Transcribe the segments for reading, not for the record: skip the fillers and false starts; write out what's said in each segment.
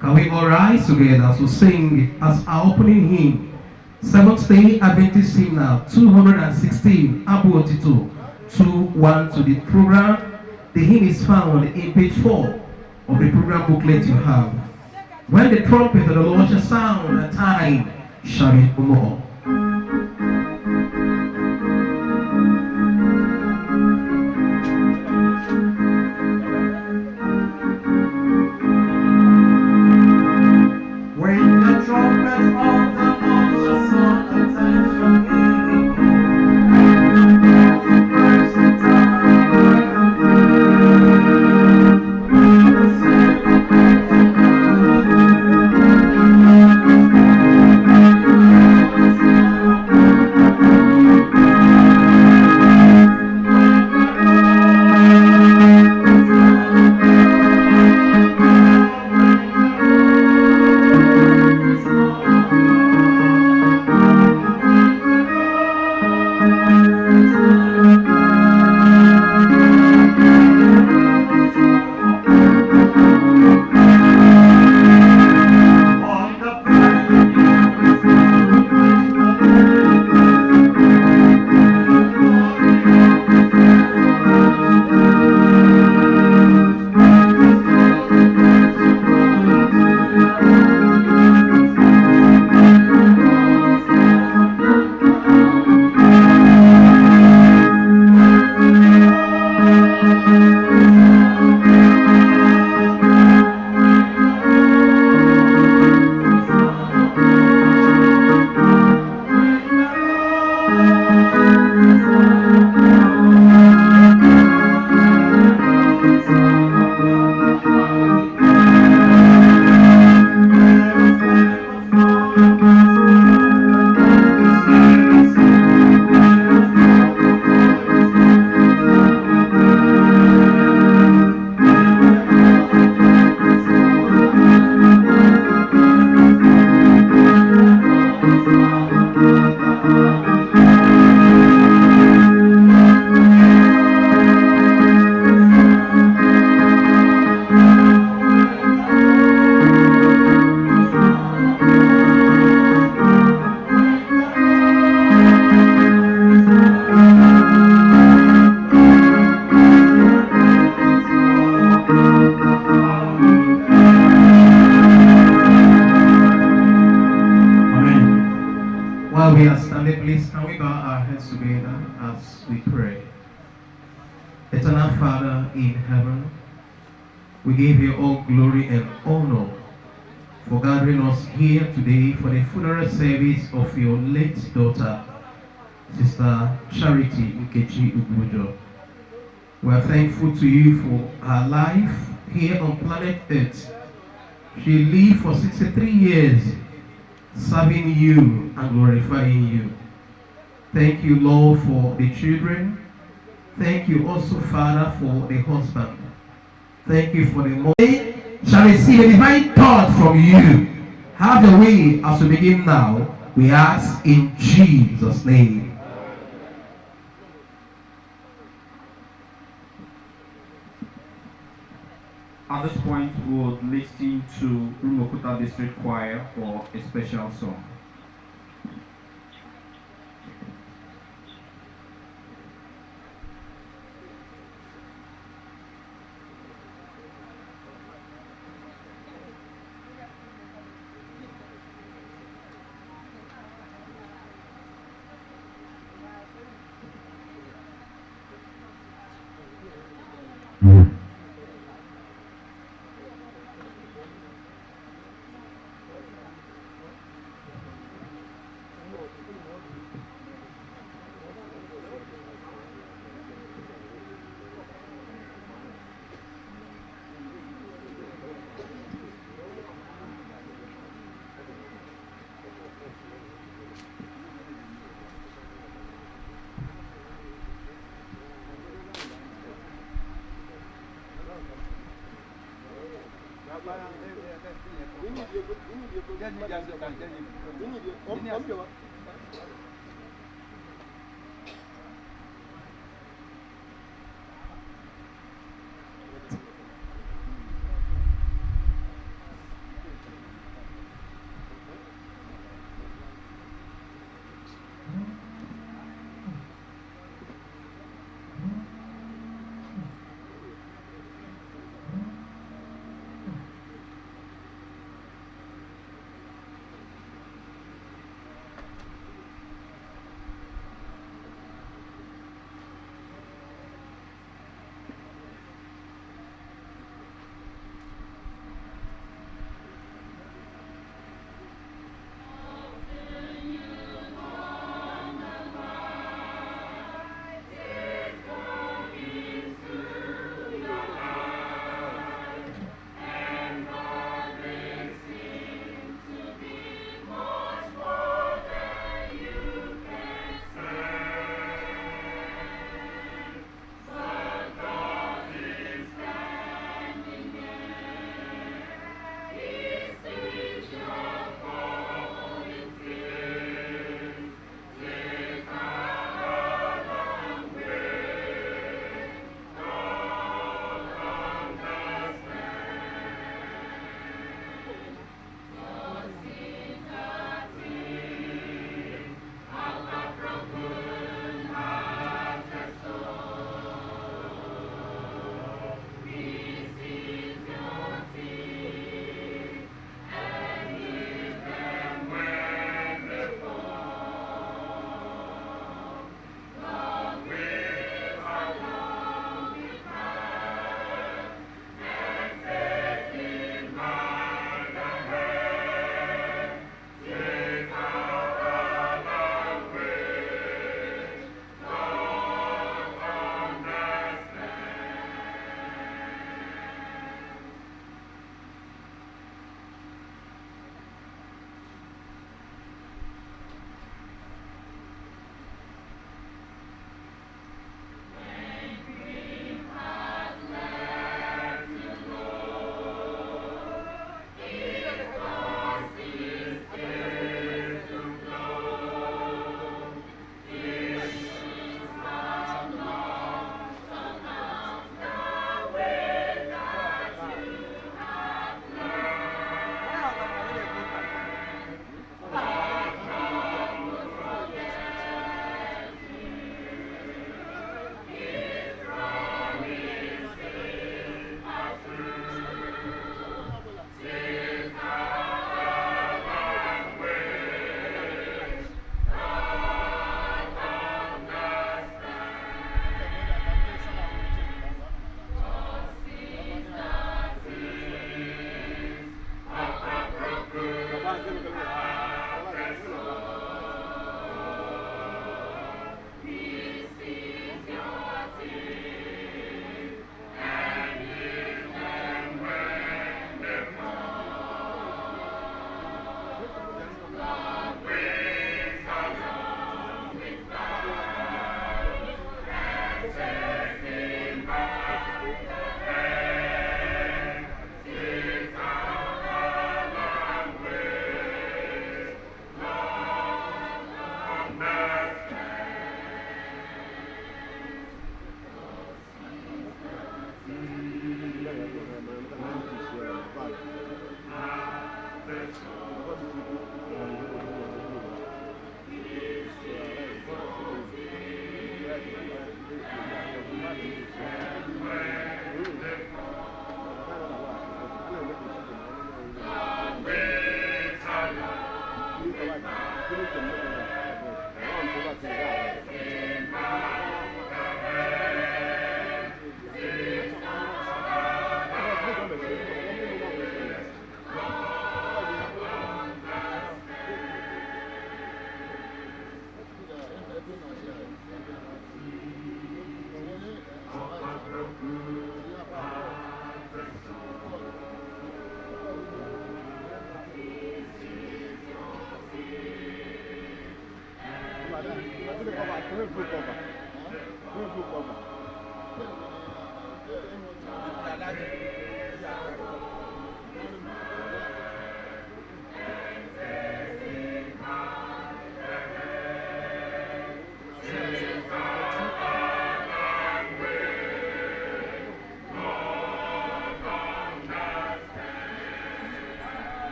Can we all rise together to sing as our opening hymn, Seventh Day Adventist Hymn now, 216, Abu Otito, 2-1 to the program. The hymn is found in page 4 of the program booklet you have. When the trumpet of the Lord shall sound, the time shall be no more. When the trumpet of the Lord shall sound, the time shall be no more. The praise the time of While we are standing, please can we bow our heads together as we pray. Eternal Father in heaven, we give you all glory and honor for gathering us here today for the funeral service of your late daughter, Sister Charity Nkechi Ugwujor. We are thankful to you for her life here on planet Earth. She lived for 63 years serving you and glorifying you. Thank you, Lord, for the children. Thank you also, Father, for the husband. Thank you for the mother. Shall receive a divine thought from you. Have your way as we begin now. We ask in Jesus' name. At this point, we would listen to Rumokuta District Choir for a special song.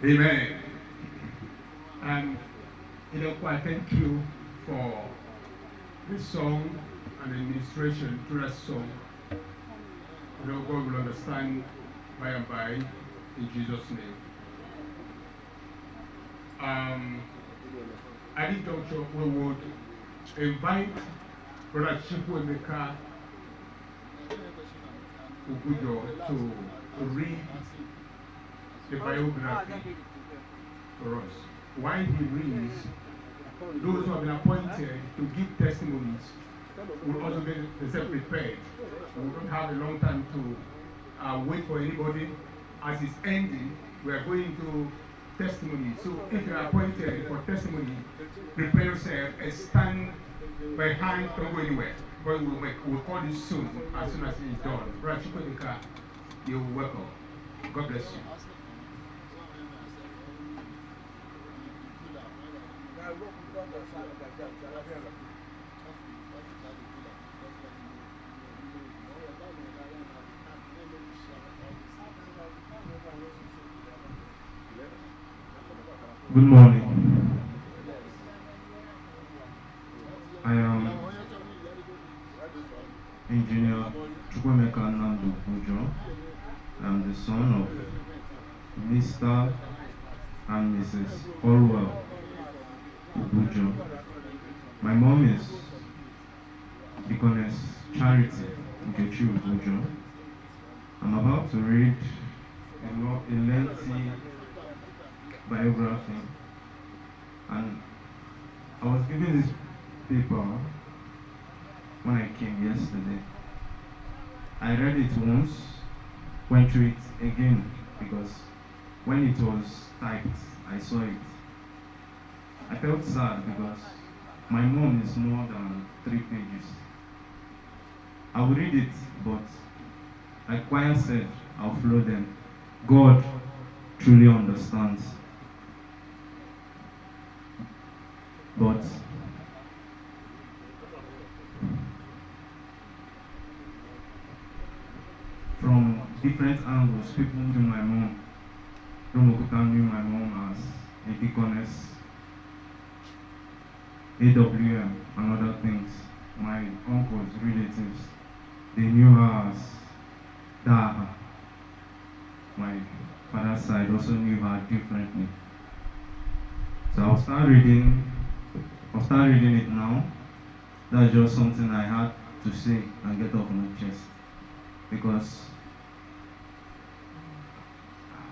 Amen. And I thank you for the song and the administration through that song. God will understand by and by in Jesus' name. At this juncture, we would invite Brother Chukwuemeka Ugwujor to read the biography for us. While he reads, those who have been appointed to give testimonies will also get themselves prepared. We don't have a long time to wait for anybody. As it's ending, we are going to testimony. So if you are appointed for testimony, prepare yourself and stand by hand, don't go anywhere. But we'll call this soon as it is done. Brother Chukwuemeka, you're welcome. God bless you. Good morning. I am Engineer Chukwuemeka Ugwujor. I am the son of Mr. and Mrs. Orwell Ugwujor. My mom is Deaconess Charity Nkechi Ugwujor. I'm about to read a lengthy biography, and I was given this paper when I came yesterday. I read it once, went through it again, because when it was typed, I saw it. I felt sad because my mom is more than 3 pages. I will read it, but like Choir said, I'll flow them. God truly understands. But from different angles, people knew my mom. Romokuta knew my mom as a deaconess, AWM, and other things. My uncles, relatives, they knew her as Daha. My father's side also knew her differently. So I'll start reading it now. That's just something I had to say and get off my chest. Because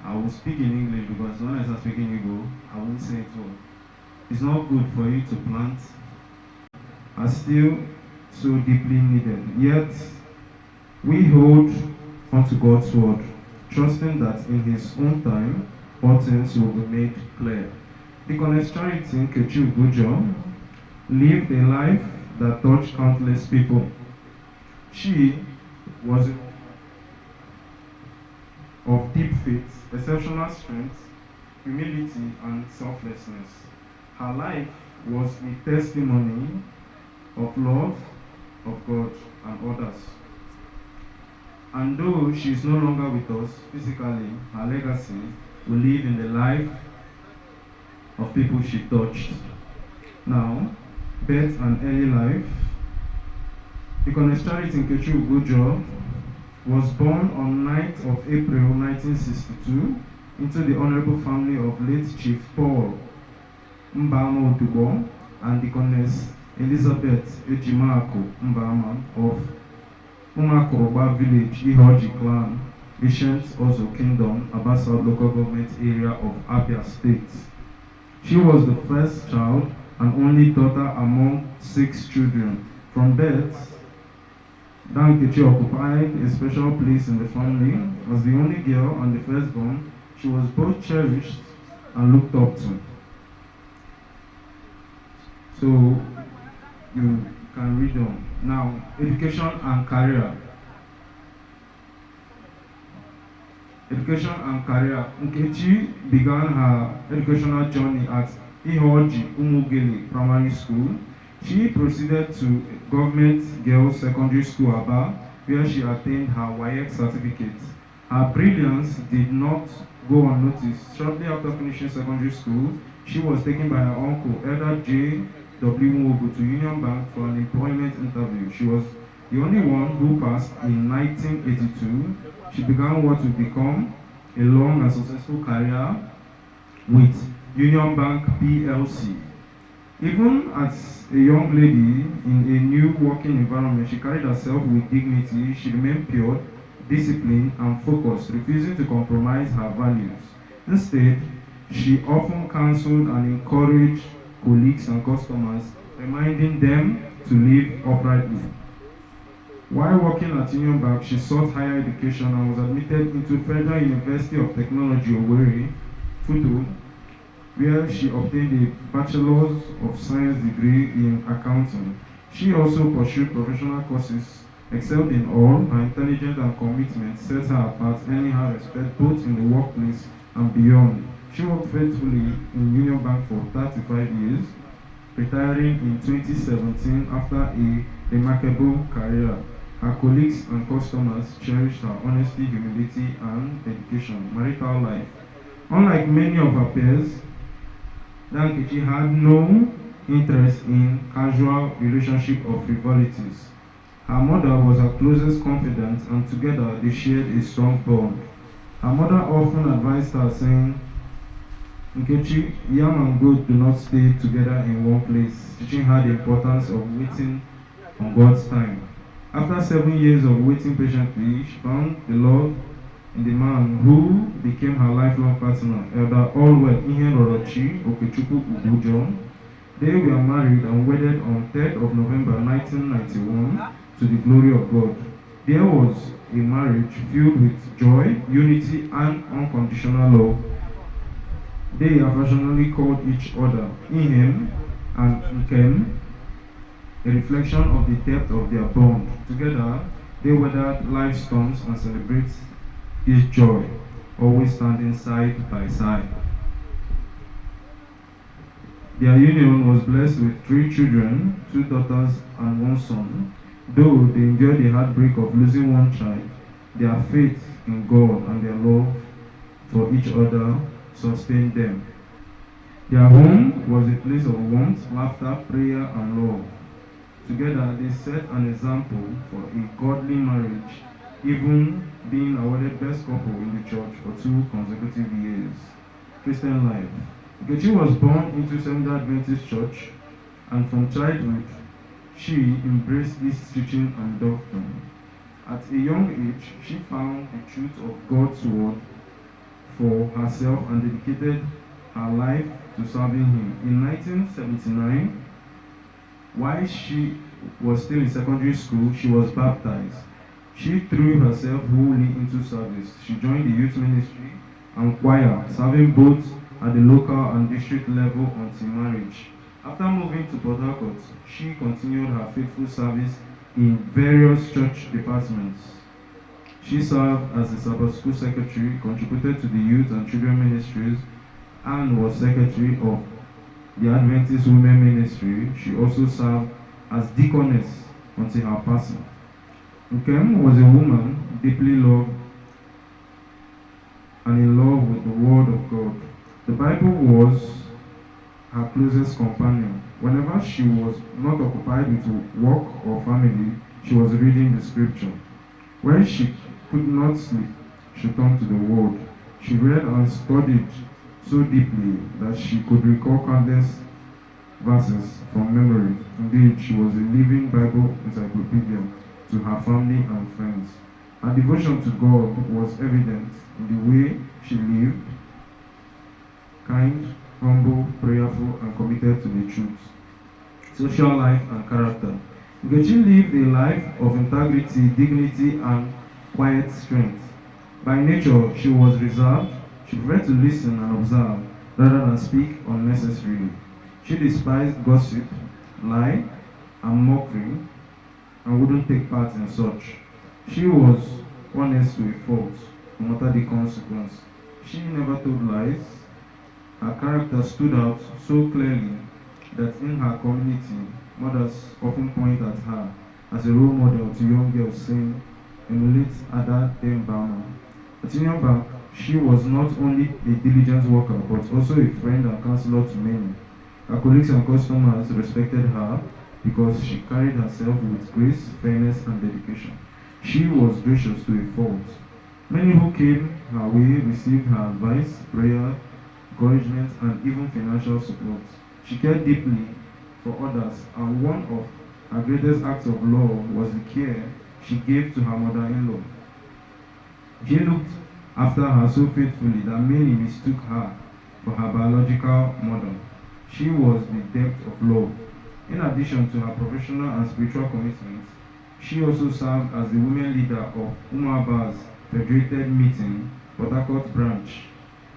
I will speak in English, because when I start speaking Igbo, I won't say it well. It's not good for you to plant are still so deeply needed. Yet, we hold onto God's word, trusting that in His own time, all things will be made clear. Deaconess Charity Nkechi Ugwujor lived a life that touched countless people. She was of deep faith, exceptional strength, humility, and selflessness. Her life was a testimony of love of God and others. And though she is no longer with us physically, her legacy will live in the life of people she touched. Now, birth and early life. Deaconess Charity Nkechi Ugwujor was born on 9th of April 1962 into the honorable family of late Chief Paul Mbama Odubo and Deaconess Elizabeth Ejimako Mbama of Umakoroba Village, Ihoji Clan, Ancient Ozo Kingdom, Abasa Local Government Area of Abia State. She was the first child and only daughter among 6 children. From birth, Nkechi occupied a special place in the family. As the only girl and the firstborn, she was both cherished and looked up to. So, you can read on. Now, education and career. Education and career. Nkechi began her educational journey at Ihoji Umugele Primary School. She proceeded to Government Girls Secondary School Aba, where she attained her WAEC certificate. Her brilliance did not go unnoticed. Shortly after finishing secondary school, she was taken by her uncle, Elder J. W. Mwogo, to Union Bank for an employment interview. She was the only one who passed in 1982. She began what would become a long and successful career with Union Bank PLC. Even as a young lady in a new working environment, she carried herself with dignity. She remained pure, disciplined, and focused, refusing to compromise her values. Instead, she often counseled and encouraged colleagues and customers, reminding them to live uprightly. While working at Union Bank, she sought higher education and was admitted into Federal University of Technology, Owerri, Futo, where she obtained a Bachelor's of Science degree in accounting. She also pursued professional courses, excelled in all. Her intelligence and commitment set her apart, earning her respect both in the workplace and beyond. She worked faithfully in Union Bank for 35 years, retiring in 2017 after a remarkable career. Her colleagues and customers cherished her honesty, humility, and dedication. Marital life. Unlike many of her peers, Nkechi had no interest in casual relationship or frivolities. Her mother was her closest confidant, and together they shared a strong bond. Her mother often advised her, saying, Nkechi, yam and goat do not stay together in one place, teaching her the importance of waiting on God's time. After 7 years of waiting patiently, she found the love in the man who became her lifelong partner, Elder Allwell Ihenrorochi Okechukwu Ugwujor. They were married and wedded on 3rd of November 1991 to the glory of God. There was a marriage filled with joy, unity, and unconditional love. They affectionately called each other Ihem and Nkem, a reflection of the depth of their bond. Together, they weathered life's storms and celebrate His joy, always standing side by side. Their union was blessed with 3 children, 2 daughters and 1 son. Though they endured the heartbreak of losing 1 child, their faith in God and their love for each other sustained them. Their home was a place of warmth, laughter, prayer, and love. Together, they set an example for a godly marriage, even being awarded best couple in the church for 2 consecutive years. Christian life. Nkechi was born into Seventh-day Adventist Church, and from childhood, she embraced this teaching and doctrine. At a young age, she found the truth of God's word for herself and dedicated her life to serving Him. In 1979, while she was still in secondary school, she was baptized. She threw herself wholly into service. She joined the youth ministry and choir, serving both at the local and district level until marriage. After moving to Port Harcourt, she continued her faithful service in various church departments. She served as the Sabbath School Secretary, contributed to the Youth and Children Ministries, and was Secretary of the Adventist Women Ministry. She also served as Deaconess until her passing. Nkem was a woman deeply loved and in love with the Word of God. The Bible was her closest companion. Whenever she was not occupied with work or family, she was reading the scripture. When she could not sleep, she turned to the Word. She read and studied so deeply that she could recall countless verses from memory. Indeed, she was a living Bible encyclopedia to her family and friends. Her devotion to God was evident in the way she lived, kind, humble, prayerful, and committed to the truth. Social life and character. Nkechi lived a life of integrity, dignity, and quiet strength. By nature, she was reserved. She preferred to listen and observe rather than speak unnecessarily. She despised gossip, lie, and mockery, and wouldn't take part in such. She was honest to a fault, no matter the consequence. She never told lies. Her character stood out so clearly that in her community, mothers often point at her as a role model to young girls, saying, emulate Ada Dembama. At Union Bank, she was not only a diligent worker but also a friend and counselor to many. Her colleagues and customers respected her because she carried herself with grace, fairness, and dedication. She was gracious to a fault. Many who came her way received her advice, prayer, encouragement, and even financial support. She cared deeply for others, and one of her greatest acts of love was the care she gave to her mother-in-law. She looked after her so faithfully that many mistook her for her biological mother. She was the depth of love. In addition to her professional and spiritual commitments, she also served as the women leader of Umaba's Federated Meeting, Port Harcourt branch,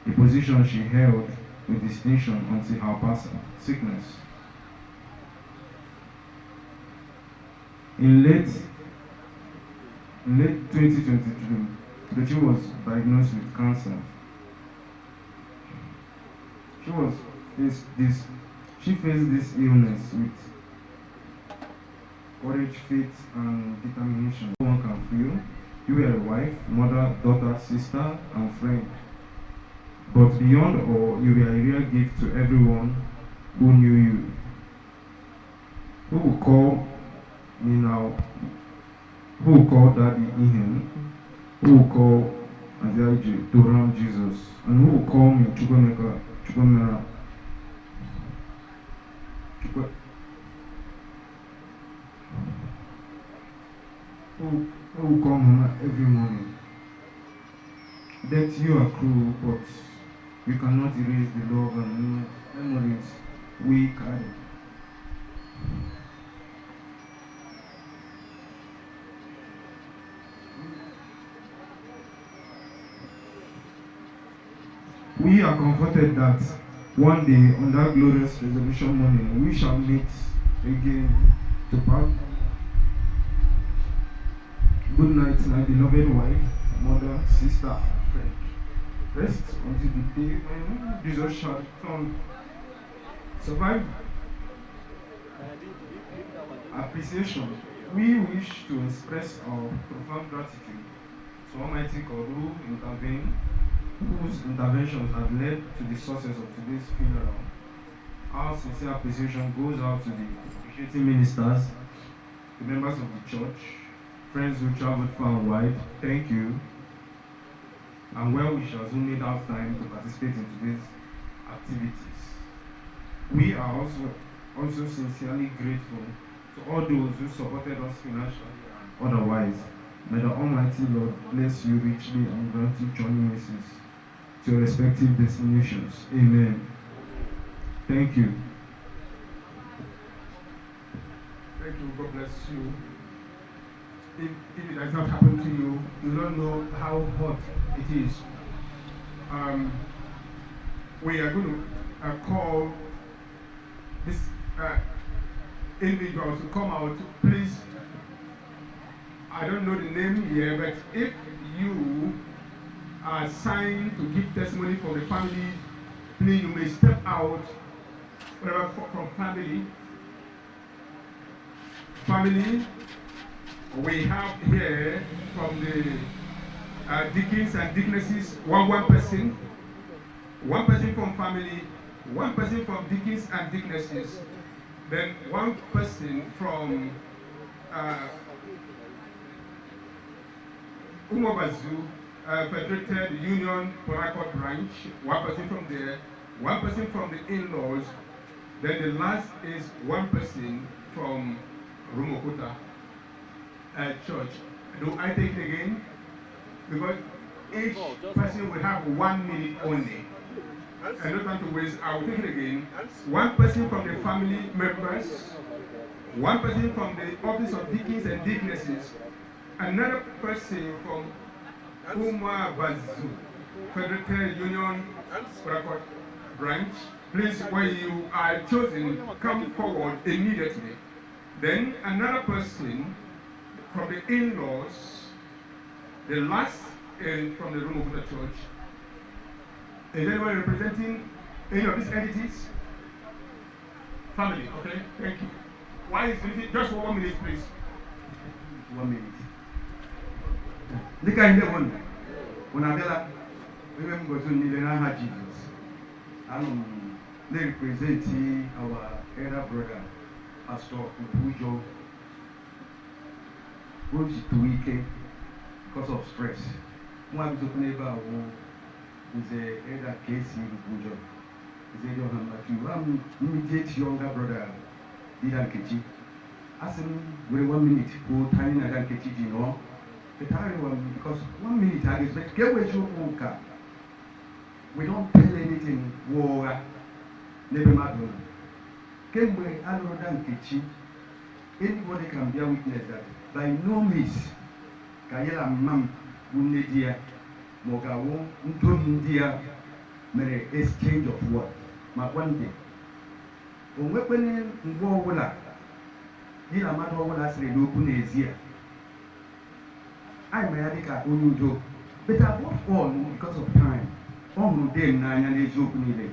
a position she held with distinction until her passing. Sickness. In late 2023, Nkechi was diagnosed with cancer. She faced this illness with courage, faith, and determination. No one can feel. You were a wife, mother, daughter, sister, and friend. But beyond all, you were a real gift to everyone who knew you. Who will call me now? Who will call Daddy Ihem? Who will call Aziaji Doram Jesus? And who will call me Chukwemeka Chukwemera? Who will call Mama every morning? That you are cruel, but you cannot erase the love and memories we carry. We are comforted that one day on that glorious resurrection morning we shall meet again to part. Good night, my beloved wife, mother, sister, and friend. Rest until the day when Jesus shall come. Survive. Appreciation. We wish to express our profound gratitude to Almighty God who intervened, whose interventions have led to the success of today's funeral. Our sincere appreciation goes out to the officiating ministers, the members of the church, friends who traveled far and wide. Thank you. And well-wishers who made out time to participate in today's activities. We are also sincerely grateful to all those who supported us financially and otherwise. May the Almighty Lord bless you richly and grant you journey mercies to your respective destinations. Amen. Thank you. Thank you. God bless you. If it has not happened to you, you don't know how hot it is we are going to call this individuals to come out. Please, I don't know the name here, but if you are assigned to give testimony for the family, please, you may step out, whatever, from family. Family, we have here from the deacons and deaconesses, one person from family, one person from deacons and deaconesses, then one person from Umobazu, Federated Union Porakot branch, one person from there, one person from the in-laws, then the last is one person from Rumokota church. Do I take it again? Because each person will have 1 minute only. I don't want to waste, I will take it again. One person from the family members, one person from the office of deacons and deaconesses, another person from Umabazu, Federated Union Record branch. Please, when you are chosen, come forward immediately. Then another person from the in-laws, the last is from the room of the church. Is anyone representing any of these entities? Family, okay, thank you. Why is it just for 1 minute, please? 1 minute. The kind of one, when I tell her, we will go to Nilena Jesus. They represent our elder brother, Pastor Ugwujor, who is too weak because of stress. One of the neighbor is a elder Nkechi Ugwujor. Is a young immediate younger brother, Nkechi. Ask him with 1 minute, who tiny Nkechi, you know. The tiring one, because 1 minute I expect, get away your walker. We don't tell anything, war, never matter. Came where I know Nkechi. Anybody can bear witness that by no means, Kayela Mam, Bundia, Mogawo, Ntomundia, may exchange of word. My one day. When weapon war will I, Dina Mato will ask the Lukunezia. I may have Ugwujor, but above all, because of time, all of them Nanya Nile.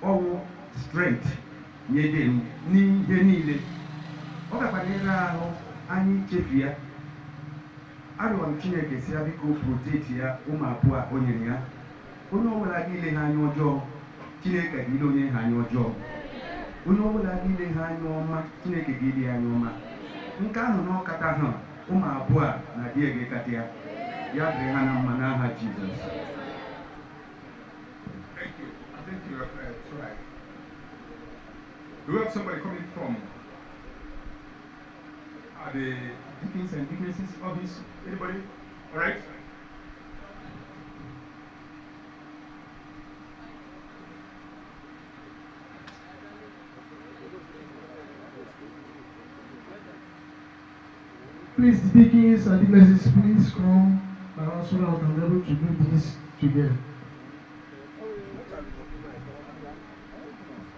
All strength, Yedem, Ni Yenile. Oka Panera, Annie Chefia. I don't want Chineke Siabico Protetia, Umapua, Onyenia. Uno will I give your job, Chineke Gidonia Hanyo job. Uno will I give Hanyo, Chineke Gidia Yoma. Nkano no Katahan. Umapua na diege katia yadre hana manaha Jesus. Thank you. I think you have tried. Do we have somebody coming from the deacons and deaconesses office? Anybody? All right. Please, the deacons and deaconesses, please come around so that we can be able to do this together.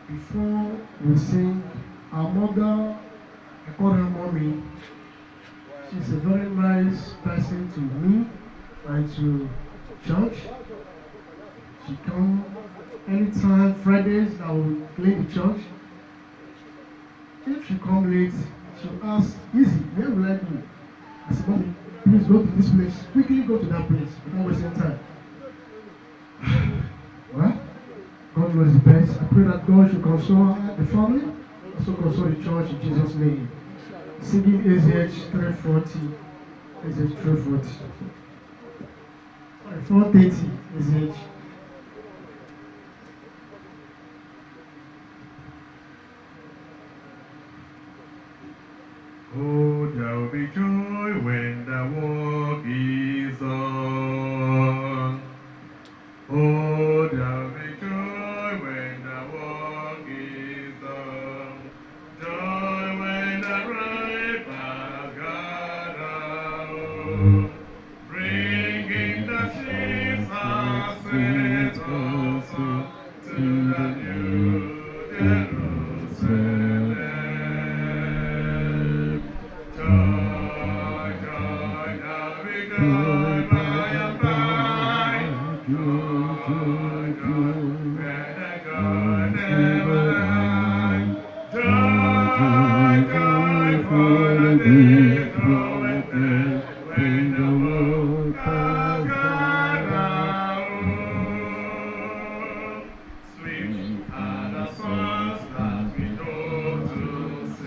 Before we sing, our mother, I call her mommy. She's a very nice person to me and to church. She comes anytime, Fridays, I will clean the church. If she comes late, she'll ask, Easy, where will I go? I said, Mommy, please go to this place. Quickly go to that place without wasting time. Well, God knows the best. I pray that God should console the family, also console the church in Jesus' name. Singing AZH 340. AZH 340. Sorry, 430 AZH. Oh, there'll be joy when the work is on. Oh, there'll be joy when the work is done. Joy when the reapers gather home, bringing the sheaves as soon to the New Jerusalem. Joy, joy, now we joy by and by. Joy, joy, joy, when the joy never dies. Joy, joy, for the day draweth near, when the world has gone out. Sweet are the songs that we know to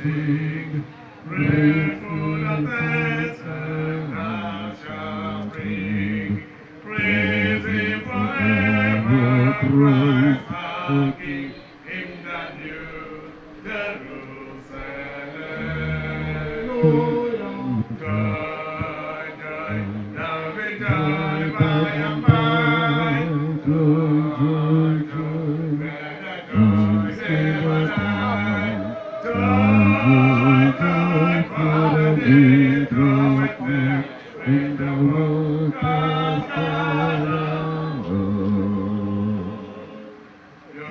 sing. Grateful and thanks heart shall bring. Praise Him forever, Christ our King, in the New Jerusalem. Joy, joy, now we joy by and by. Joy, joy, joy, when the joy never dies. Joy, joy, for the day draweth near, when the world has gone out. You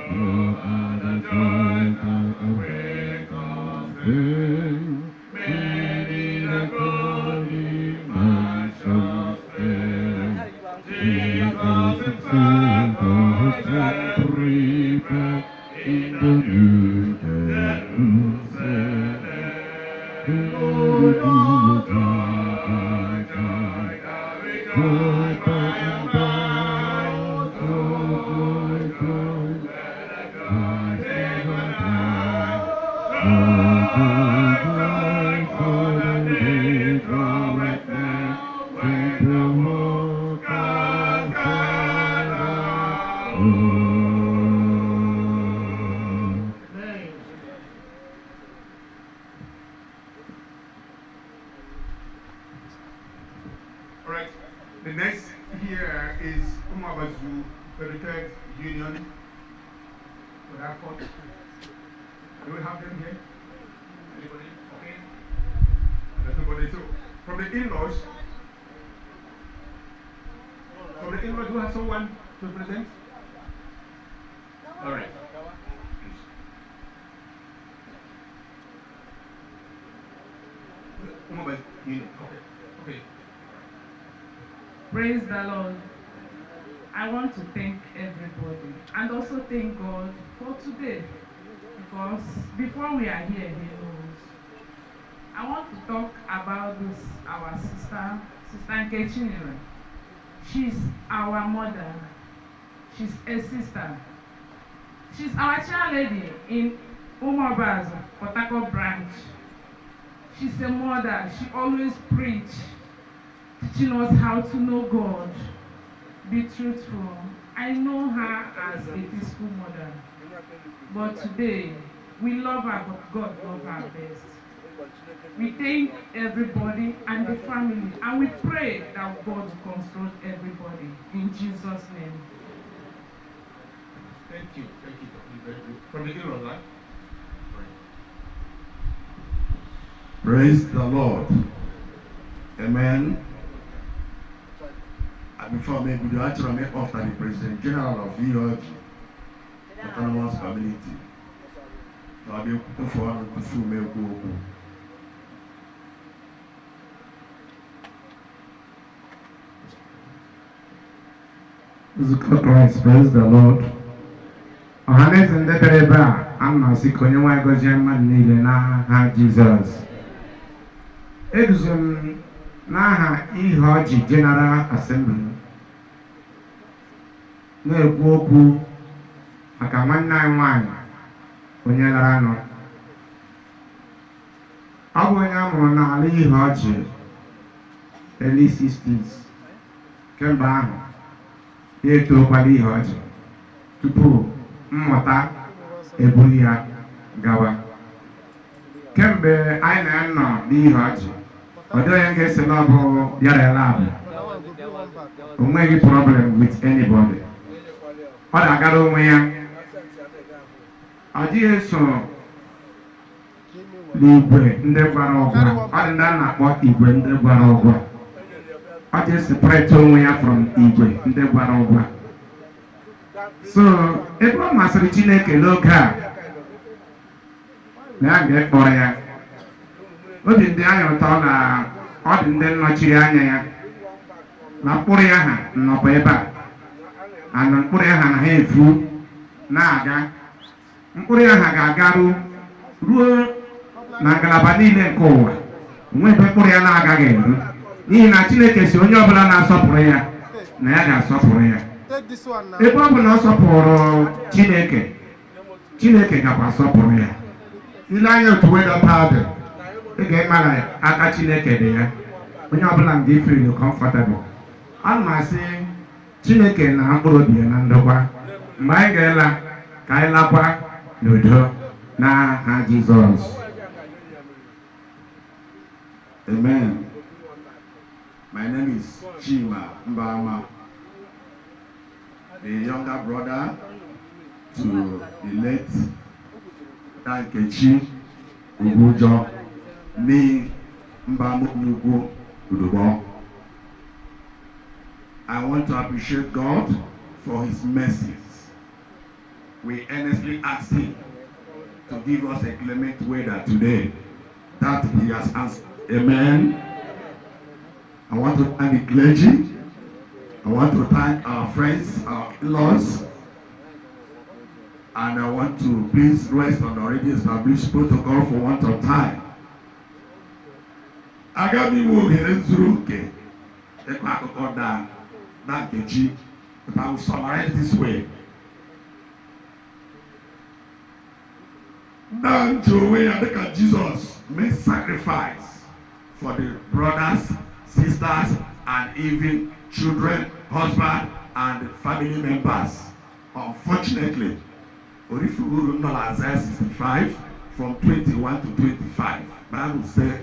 are the joy that awakens them. Many the godly mansions there. Jesus Himself has prepared in the New Jerusalem. Joy, joy, by and by. Joy, joy, God never dies. Joy, for the day draweth near, when the world has gone out. Alright, the next here is Umabazu Federated Union for that court. Do we have them here? Anybody? Okay. There's nobody. So, from the in-laws, do you have someone to present? Alright. Umabazu Union. Okay. Praise the Lord. I want to thank everybody and also thank God for today, because before we are here, He knows. I want to talk about this, our sister Nkechi. She's our mother. She's a sister. She's our chair lady in Umabazu, Port Harcourt branch. She's a mother. She always preaches, teaching us how to know God, be truthful. I know her as a peaceful mother, but today we love her, but God loves her best. We thank everybody and the family, and we pray that God will console everybody in Jesus' name. Thank you. From the in-laws, right? Praise the Lord. Amen. Before me, we actually make after the President General of EOG Autonomous Community. I'll be looking forward to full me go. Christ, praise the Lord. Ohanes and the Tereba, I'm not sick on your wife, because your man needed now, Jesus. Edison Naha EOG General Assembly. Na-ekwu okwu maka nwanne anyị nwanyị onye lara nọ. Ọ bụ onye a mụrụ n'ala EOG early 60s. Kemgbe ahụ ya etokwala EOG tupu mmụta ebuli ya gawa. Kemgbe anyị na-anọ n'EOG, ọ dịghị onye ga-esi na ọ bụ bịara lab. O nweghị problem with anybody. Ọ na-agara onwe ya. Ọ dịghị eso n'igwe ndị gwara ọgwa. Ọ dị ndị a na-akpọ igwe ndị gwara ọgwa. Ọ dị separate onwe ya from igwe ndị gwara ọgwa. So ebe ọ masịrị Chineke n'oge a na ya ga-ekpọrọ ya, obi ndị anyị ụtọ na ọ dị ndị nnọchiri anya ya na mkpụrụ ya ha nnọkwa ebe a, ana mkpụrụ ya ha na ha efu na-aga, mkpụrụ ya ha ga-agaru ruo na ngalaba niile nke ụwa, onwe ebe mkpụrụ ya na-agaghị eru, n'ihi na Chineke si onye ọbụla na-asọpụrụ ya na ya ga-asọpụrụ ya. Ebe ọ bụ na ọ sọpụrụ Chineke, Chineke gakwa asọpụrụ ya. Ile anya otu wedata dị, ị ga-ịma na aka Chineke dị ya, onye ọbụla ndị feel comfortable. Ana m asị Chineke na mkpụrụ obi ya na ndokwa, mgbe anyị ga-ela ka anyị lakwa n'udo n'aha Jizọs. Amen. My name is Chima Mbama, the younger brother to the late Nkechi Ugwujor, me Mbama Ugwujor. I want to appreciate God for His mercies. We earnestly ask Him to give us a clement weather today that He has answered. Amen. I want to thank the clergy. I want to thank our friends, our in-laws. And I want to please rest on the already established protocol for want of time. Agami wo here Zuruke. Nkechi, but I will summarize this way. Down to where I look at Jesus made sacrifice for the brothers, sisters, and even children, husband, and family members. Unfortunately, Orifuru no Isaiah 65 from 21 to 25. Bible says,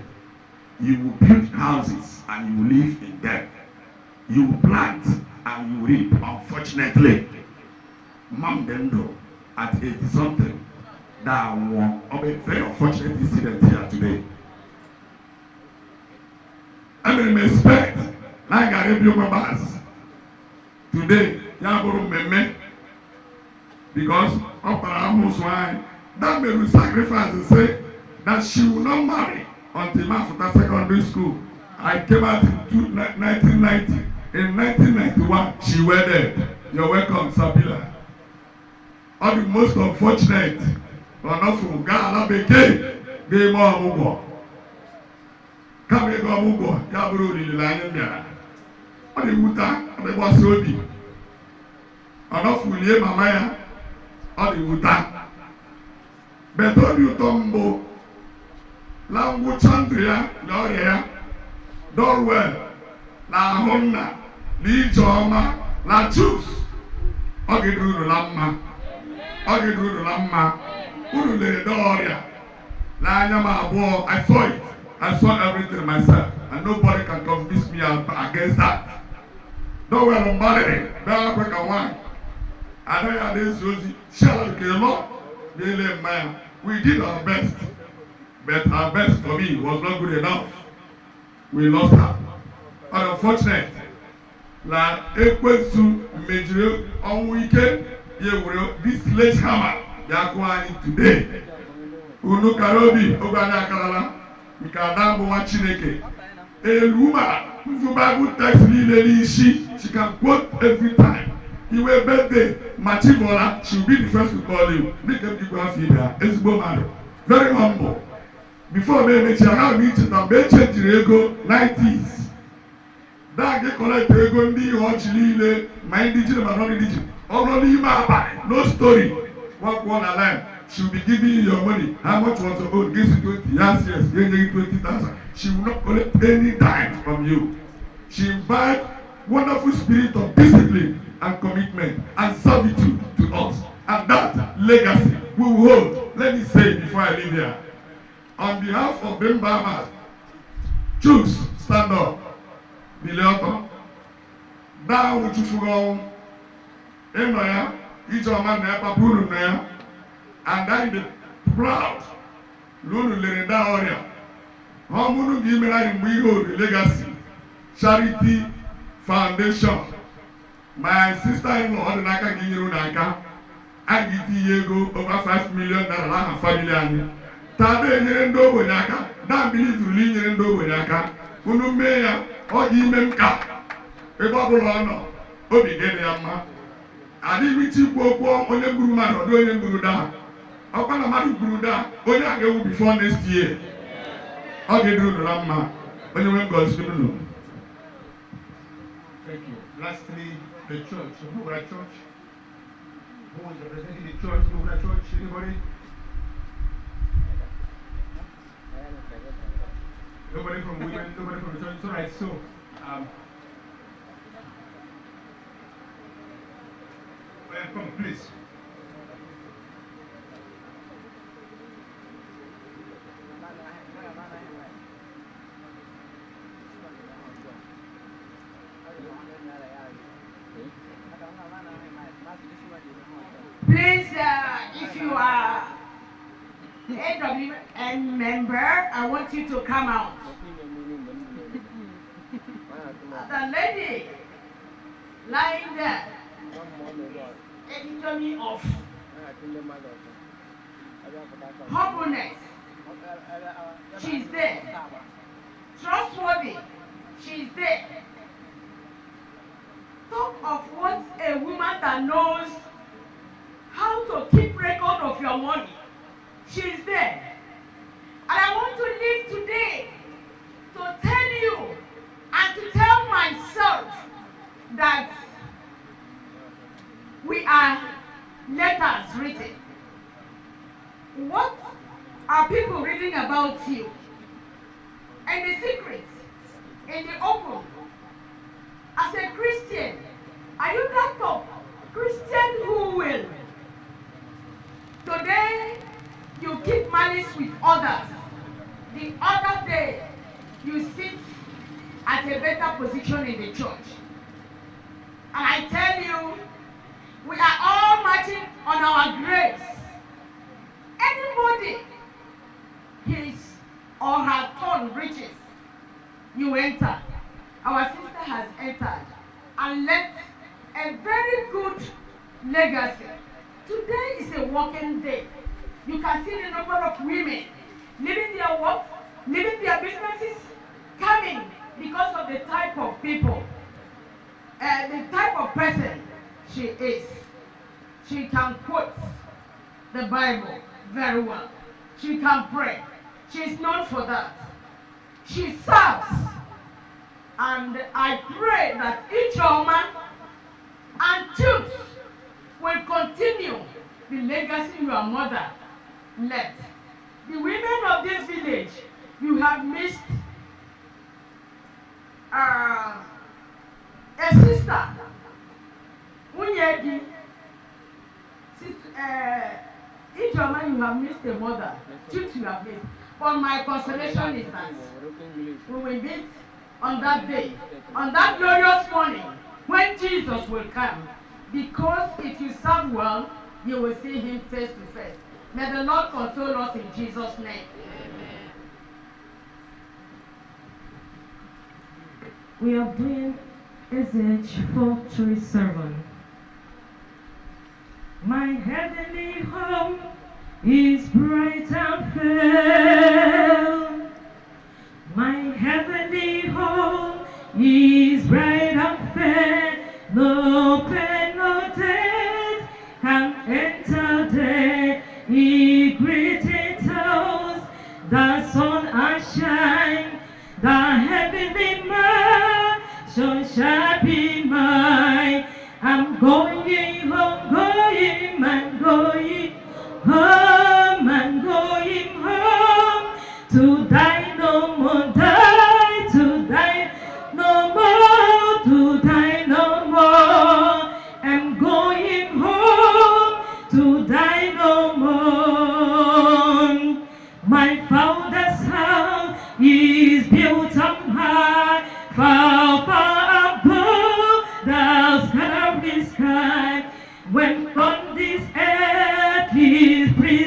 you will build houses and you will live in them. You will plant and you will reap. Unfortunately, Mom Dendo at 80 something, that one of a very unfortunate incident here today. I mean, respect, like I review my bars. Today, Yaburu Meme, because of why that made me sacrifice and say that she will not marry until after secondary school. I came out in 1990. In 1991, she wedded. You're welcome, Sabila. All the most unfortunate, from Ghana became game on Come here, go Mugo, Yaburu, the lion there. All the Wuta, the Wasodi. Enough will hear Mamaya, all the Wuta. But all you tombo, Langu Chandria, Loria, Dorwell, La Honna, Lijoma, La Chus, Ogidru Lamma, Ogidru Lamma, Urule Doria, La Yama War, I saw it. I saw everything myself, and nobody can convince me against that. Don't wear on body, don't break a wine. I know how this was. Shall I we did our best, but our best for me was not good enough. We lost her. But unfortunately, like Ekwesu major on weekend, this late hammer, they are going today. Unu Karobi, Ogana Kalala. Mikadambo wa Chineke. A woman who Bible text really she can quote every time. You will birthday, Machivola, she will be the first to call you. Make them people have here. Very humble. Before me, she have me to the change the ego 90s. That get collect ego in the Chile, my indigenous and non-indigenous. Only no story. One line. She will be giving you your money. How much was your own? Gives you 20. Yes, giving you 20,000. She will not collect any dime from you. She invites wonderful spirit of discipline and commitment and servitude to us. And that legacy we will hold. Let me say before I leave here. On behalf of Ben Bahamas, choose, stand up. Bileoto. Down with you go. Enoya, each of man never put on. And I be proud. Lulu Lerenda Oria. Homunu Gimera in the legacy. Charity Foundation. My sister-in-law ọ dị n'aka gị nyere unu aka a ga-etinye ego over 5 million naira n'aha famili anyị taa na-enyere ndị ogbenye aka na mbilivuru inyere ndị ogbenye aka unu mee ya ọ dị ime m ka ebe ọ bụla ọ nọ obi ga-ede ya mma adịghị iche ikwu okwu onye gburu mmadụ ọdị onye gburu daa ọkwa na mmadụ gburu daa onye a ga-ewu before next year ọ ga-eduru unu na mma onye nwe ngozi unu. Thank you. Lastly, the church. Who was church? Who was representing the church? Who was church? Anybody? Nobody from women, nobody from the church. It's all right. So, come, please. Please, if you are AWN member, I want you to come out. The lady lying there, epitome of humbleness. She's there. Trustworthy. She's there. Talk of what a woman that knows how to keep record of your money. She's there. And I want to live today to tell you and to tell myself that we are letters written. What are people reading about you? And the secret, in the open. As a Christian, are you that of Christian who will? Today, you keep malice with others. The other day, you sit at a better position in the church. And I tell you, we are all marching on our graves. Anybody, his or her turn reaches, you enter. Our sister has entered and left a very good legacy. Today is a working day. You can see the number of women leaving their work, leaving their businesses, coming because of the type of people, the type of person she is. She can quote the Bible very well. She can pray. She is known for that. She serves. And I pray that each woman and children will continue the legacy your mother left. The women of this village, you have missed a sister, Unyegi. Each woman you have missed a mother, children you have missed. But my consolation is that we will meet on that day, on that glorious morning, when Jesus will come. Because if you serve well, you will see him face to face. May the Lord console us in Jesus' name. We are doing SH437. My heavenly home is bright and fair. My heavenly home is bright and fair. No pain, no death can enter there. He greeted us, the sun and shine, the heavenly mansion shall be mine. I'm going home, going and going home and going home to die no more, die to die no more, to die no more. I'm going home to die no more. My father's house is built up high, far, far above the starry sky. When on this earth is breathing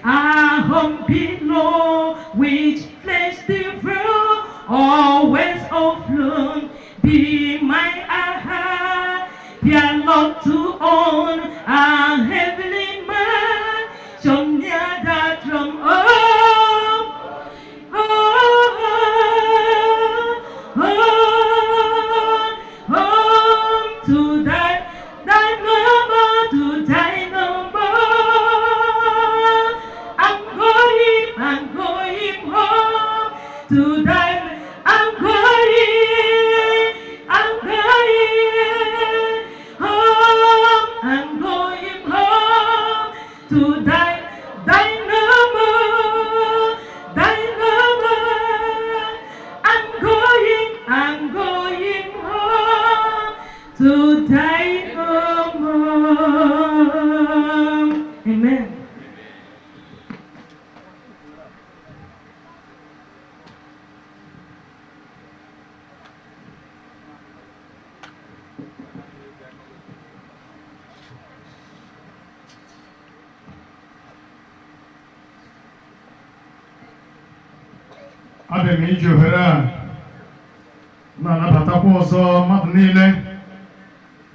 a home below, which flesh devour, always overflown. Be my heart, dear Lord, to own a heavenly man, shall near that from home. Home to thy number, to thy number. I'm going home to thy. I'm going home. I'm going home to thy number, thy number. I'm going home to thy home. Amen. Abịa m iji ohere a na-anabatakwa ọzọ mmadụ niile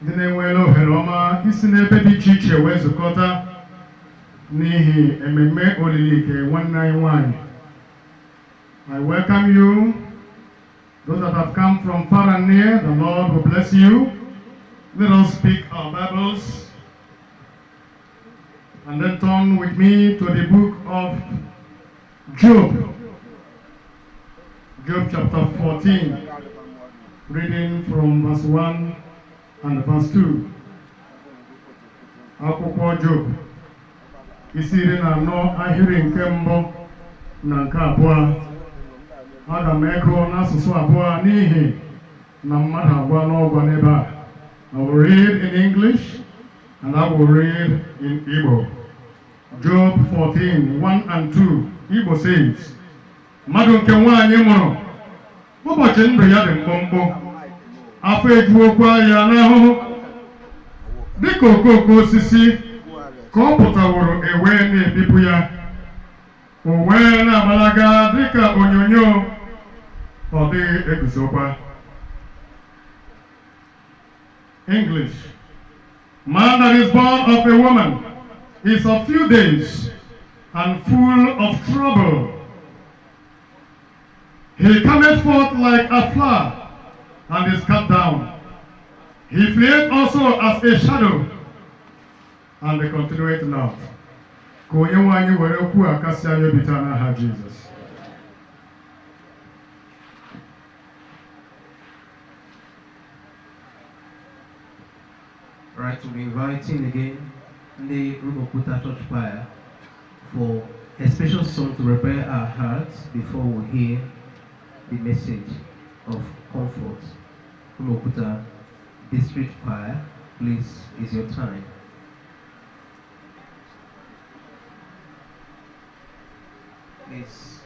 ndị na-enweela ohere ọma isi n'ebe dị iche iche wee zukọta n'ihi ememme olili nke nwanne anyị nwanyị. I welcome you, those that have come from far and near. The Lord will bless you. Let us speak our Bibles and then turn with me to the book of Job. Job chapter 14, reading from verse 1 and verse 2. Akwụkwọ Job, isi iri na anọ ahịrị nke mbụ na nke abụọ. Aga m ego n'asụsụ abụọ n'ihi na mmadụ agwa n'ọgwa n'ebe a. I will read in English and I will read in Igbo. Job 14, 1 and 2. Igbo says, mmadụ nke nwaanyị mụrụ, ụbọchị ndụ ya dị mkpụmkpụ, afọ ejuokwa ya n'ahụhụ. Dịka okooko osisi ka ọ pụtaworo ewee na-ebipụ ya, o wee na-agbalaga dịka onyonyo, ọ dịghị eguzokwa. English. Man that is born of a woman is of few days and full of trouble. He cometh forth like a flower and is cut down. He fleeth also as a shadow and continueth not. Ka onye nwe anyị were okwu a kasị anyị obi taa n'aha Jizọs. Right, to be inviting again the Rumokuta Church Choir for a special song to prepare our hearts before we hear the message of comfort. Rumokuta District Choir, please, is your time. Please.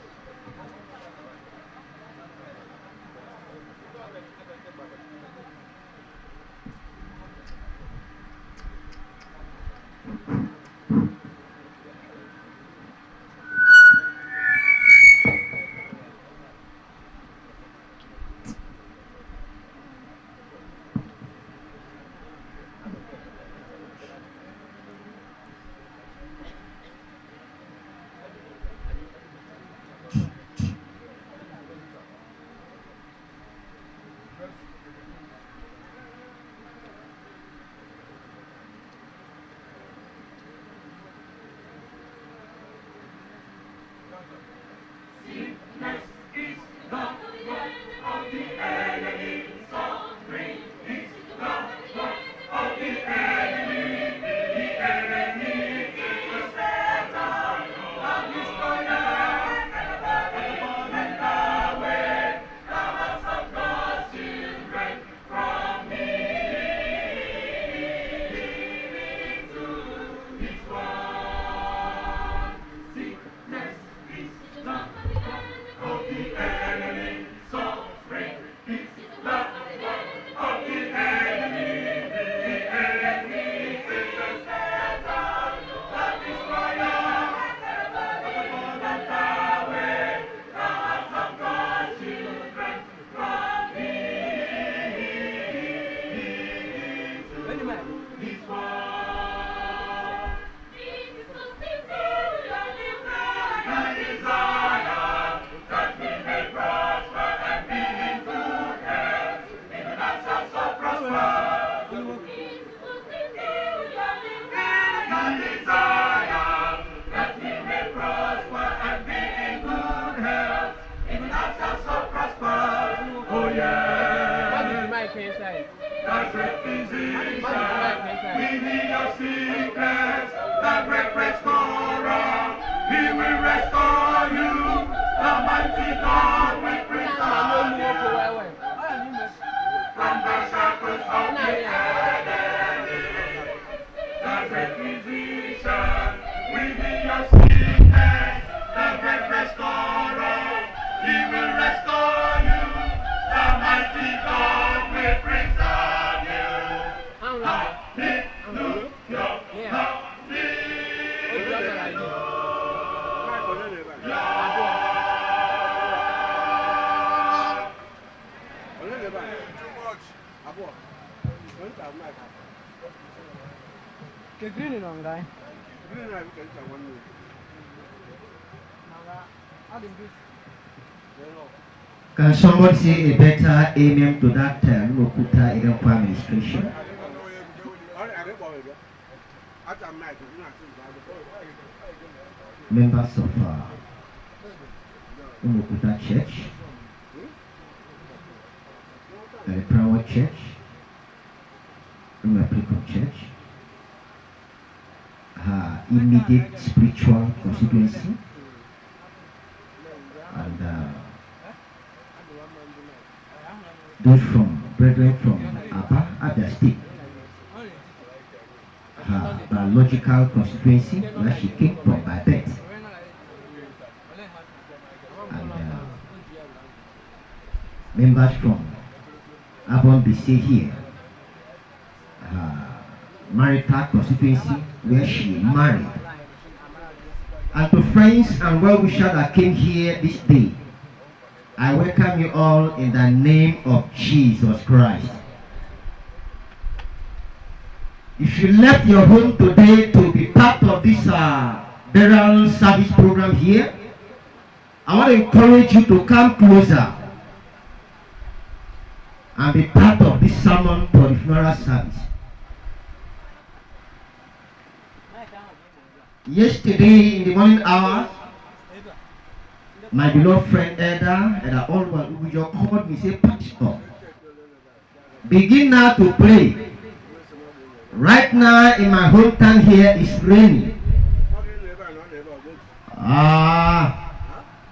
Can somebody say a better amen to that Rumokuta Eden administration? Members of Rumokuta Church, the Power Church, Rumokuta Church, her immediate spiritual constituency, and those brethren from Aba, Abia State, her biological constituency where she came from by birth, and members from Abon BC here, her marital constituency where she married, and to friends and well-wishers that came here this day, I welcome you all in the name of Jesus Christ. If you left your home today to be part of this burial service program here, I want to encourage you to come closer and be part of this sermon for the funeral service. Yesterday in the morning hours, my beloved friend Elder Ugwujor called me, say, Pastor, begin now to pray. Right now in my hometown here is raining.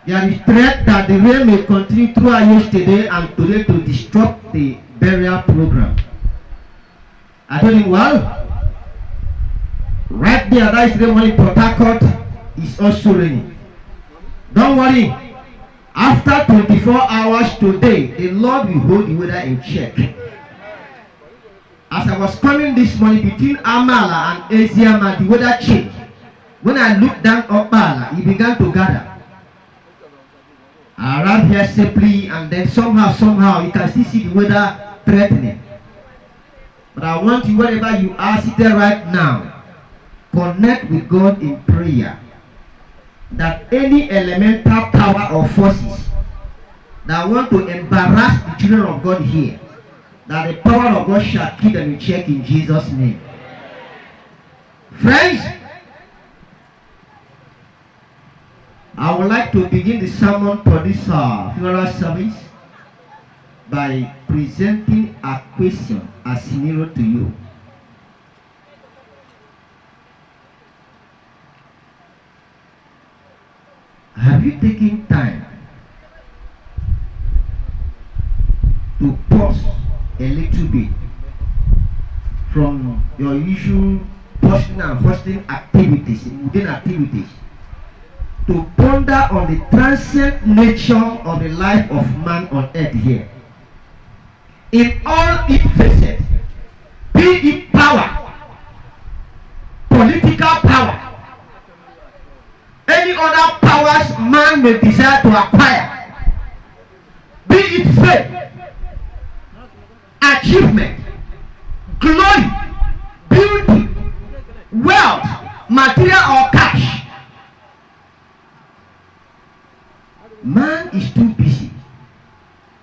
There is threat that the rain may continue throughout yesterday and today to disrupt the burial program. I told him, well, right there, that is the morning, Port Harcourt is also raining. Don't worry, after 24 hours today, the Lord will hold the weather in check. As I was coming this morning between Amala and Eziama, the weather changed. When I looked down Opala, it began to gather. I arrived here safely, and then somehow, you can still see the weather threatening. But I want you, wherever you are seated right now, connect with God in prayer, that any elemental power or forces that want to embarrass the children of God here, that the power of God shall keep them in check in Jesus' name. Friends, I would like to begin the sermon for this funeral service by presenting a question, a scenario to you. Have you taken time to pause a little bit from your usual posting and hosting activities, to ponder on the transient nature of the life of man on earth here, in all its facets, be it power, political power, any other powers man may desire to acquire, be it faith, achievement, glory, beauty, wealth, material or cash. Man is too busy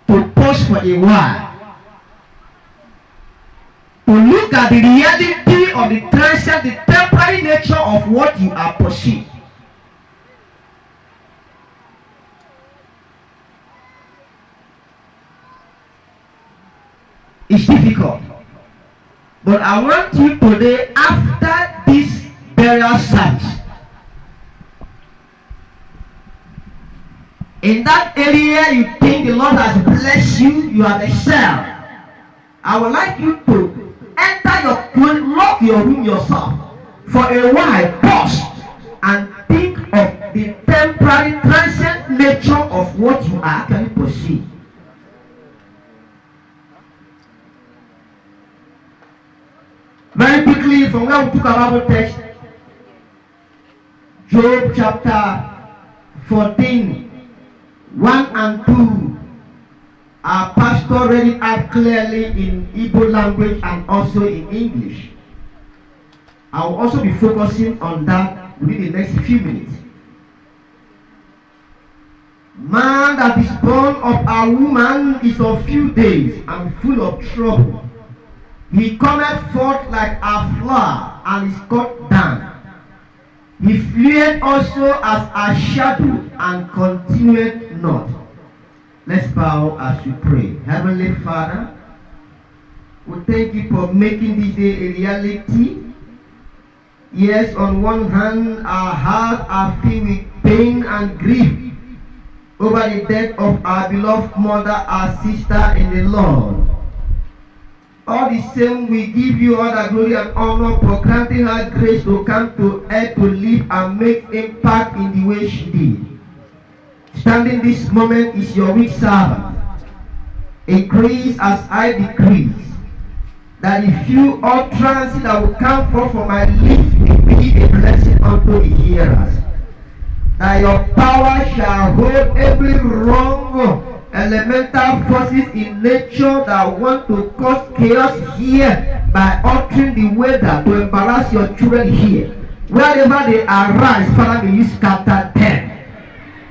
to pause for a while to look at the reality of the transient, the temporary nature of what you are pursuing. It's difficult, but I want you today, after this burial service, in that area you think the Lord has blessed you, you have excelled, I would like you to enter lock your room yourself for a while, pause and think of the temporary, transient nature of what you are actually pursuing. Very quickly, from where we took our Bible text, Job chapter 14, 1 and 2. Our pastor read it out clearly in Igbo language and also in English. I will also be focusing on that within the next few minutes. Man that is born of a woman is of few days and full of trouble. He cometh forth like a flower and is cut down. He fleeth also as a shadow and continueth not. Let's bow as we pray. Heavenly Father, we thank you for making this day a reality. Yes, on one hand, our hearts are filled with pain and grief over the death of our beloved mother, our sister in the Lord. All the same, we give you all the glory and honor for granting her grace to come to earth to live and make impact in the way she did. Standing this moment is your weak servant. Increase as I decrease, that the few utterances that will come forth from my lips will be a blessing unto the hearers. That your power shall hold every wrong elemental forces in nature that want to cause chaos here by altering the weather to embarrass your children here. Wherever they arise, Father, may you scatter them.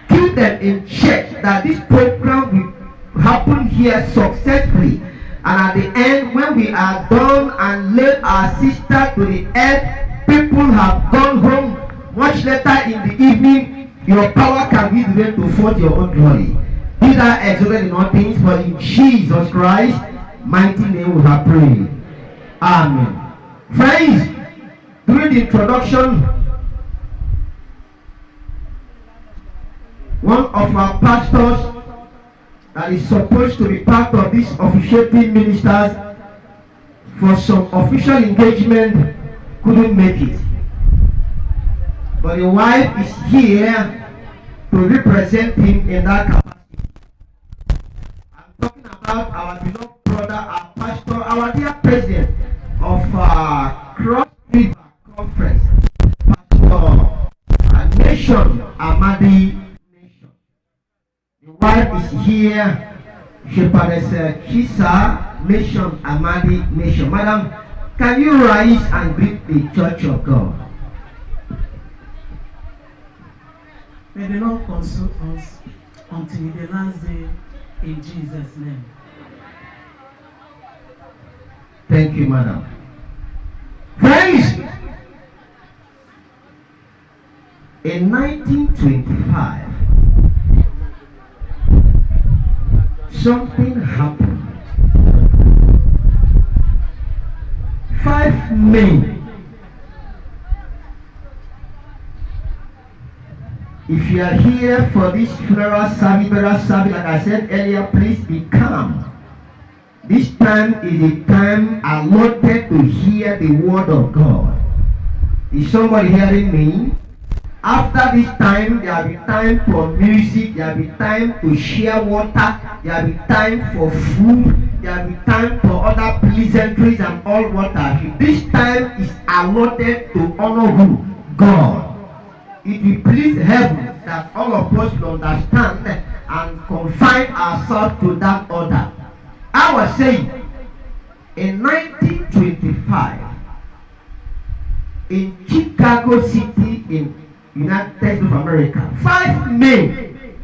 Keep them in check, that this program will happen here successfully. And at the end, when we are done and laid our sister to the earth, people have gone home much later in the evening. Your power can give them to forth your own glory. Be thou exalted in all things, for in Jesus Christ's mighty name we have prayed. Amen. Friends, during the introduction, one of our pastors that is supposed to be part of this officiating ministers for some official engagement couldn't make it. But the wife is here to represent him in that capacity. I'm talking about our beloved brother, our pastor, our dear president of Cross River Conference, Pastor Nation Amadi Nation. The wife is here, Shepherdess Chisa Nation Amadi Nation. Madam, can you rise and greet the Church of God? May the Lord console us until the last day, in Jesus' name. Thank you, Madam. Friends, in 1925, something happened. 5 men. If you are here for this funeral service, like I said earlier, please be calm. This time is the time allotted to hear the word of God. Is somebody hearing me? After this time, there will be time for music, there will be time to share water, there will be time for food, there will be time for other pleasantries and all what have you. This time is allotted to honor who? God. It will please heaven that all of us will understand and confine ourselves to that order. I was saying, in 1925, in Chicago City, in United States of America, 5 men,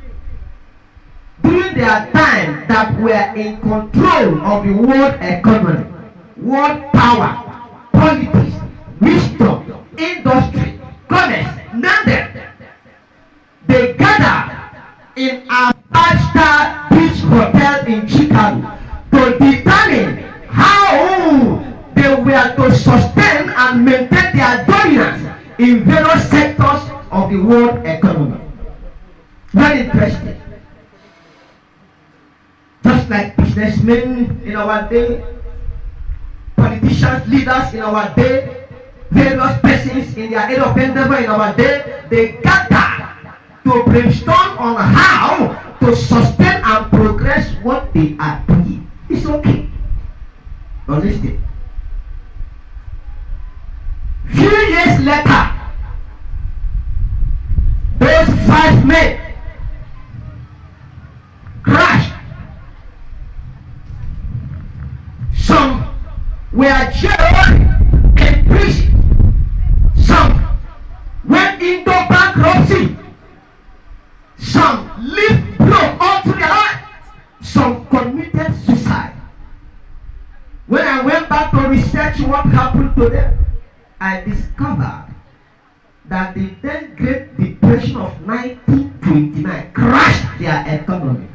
during their time, that were in control of the world economy, world power, politics, wisdom, industry, commerce, name them. They gathered in a 5-star beach hotel in Chicago to determine how they were to sustain and maintain their dominance in various sectors of the world economy. Very interesting. Just like businessmen in our day, politicians, leaders in our day, various persons in their area of endeavor in our day, they gather to brainstorm on how to sustain and progress what they are doing. It's okay. But listen. Few years later, 5 men crashed. Some were jailed and prison. Some went into bankruptcy. Some lived broke all through their life. Some committed suicide. When I went back to research what happened to them, I discovered that the then Great Depression of 1929 crashed their economy.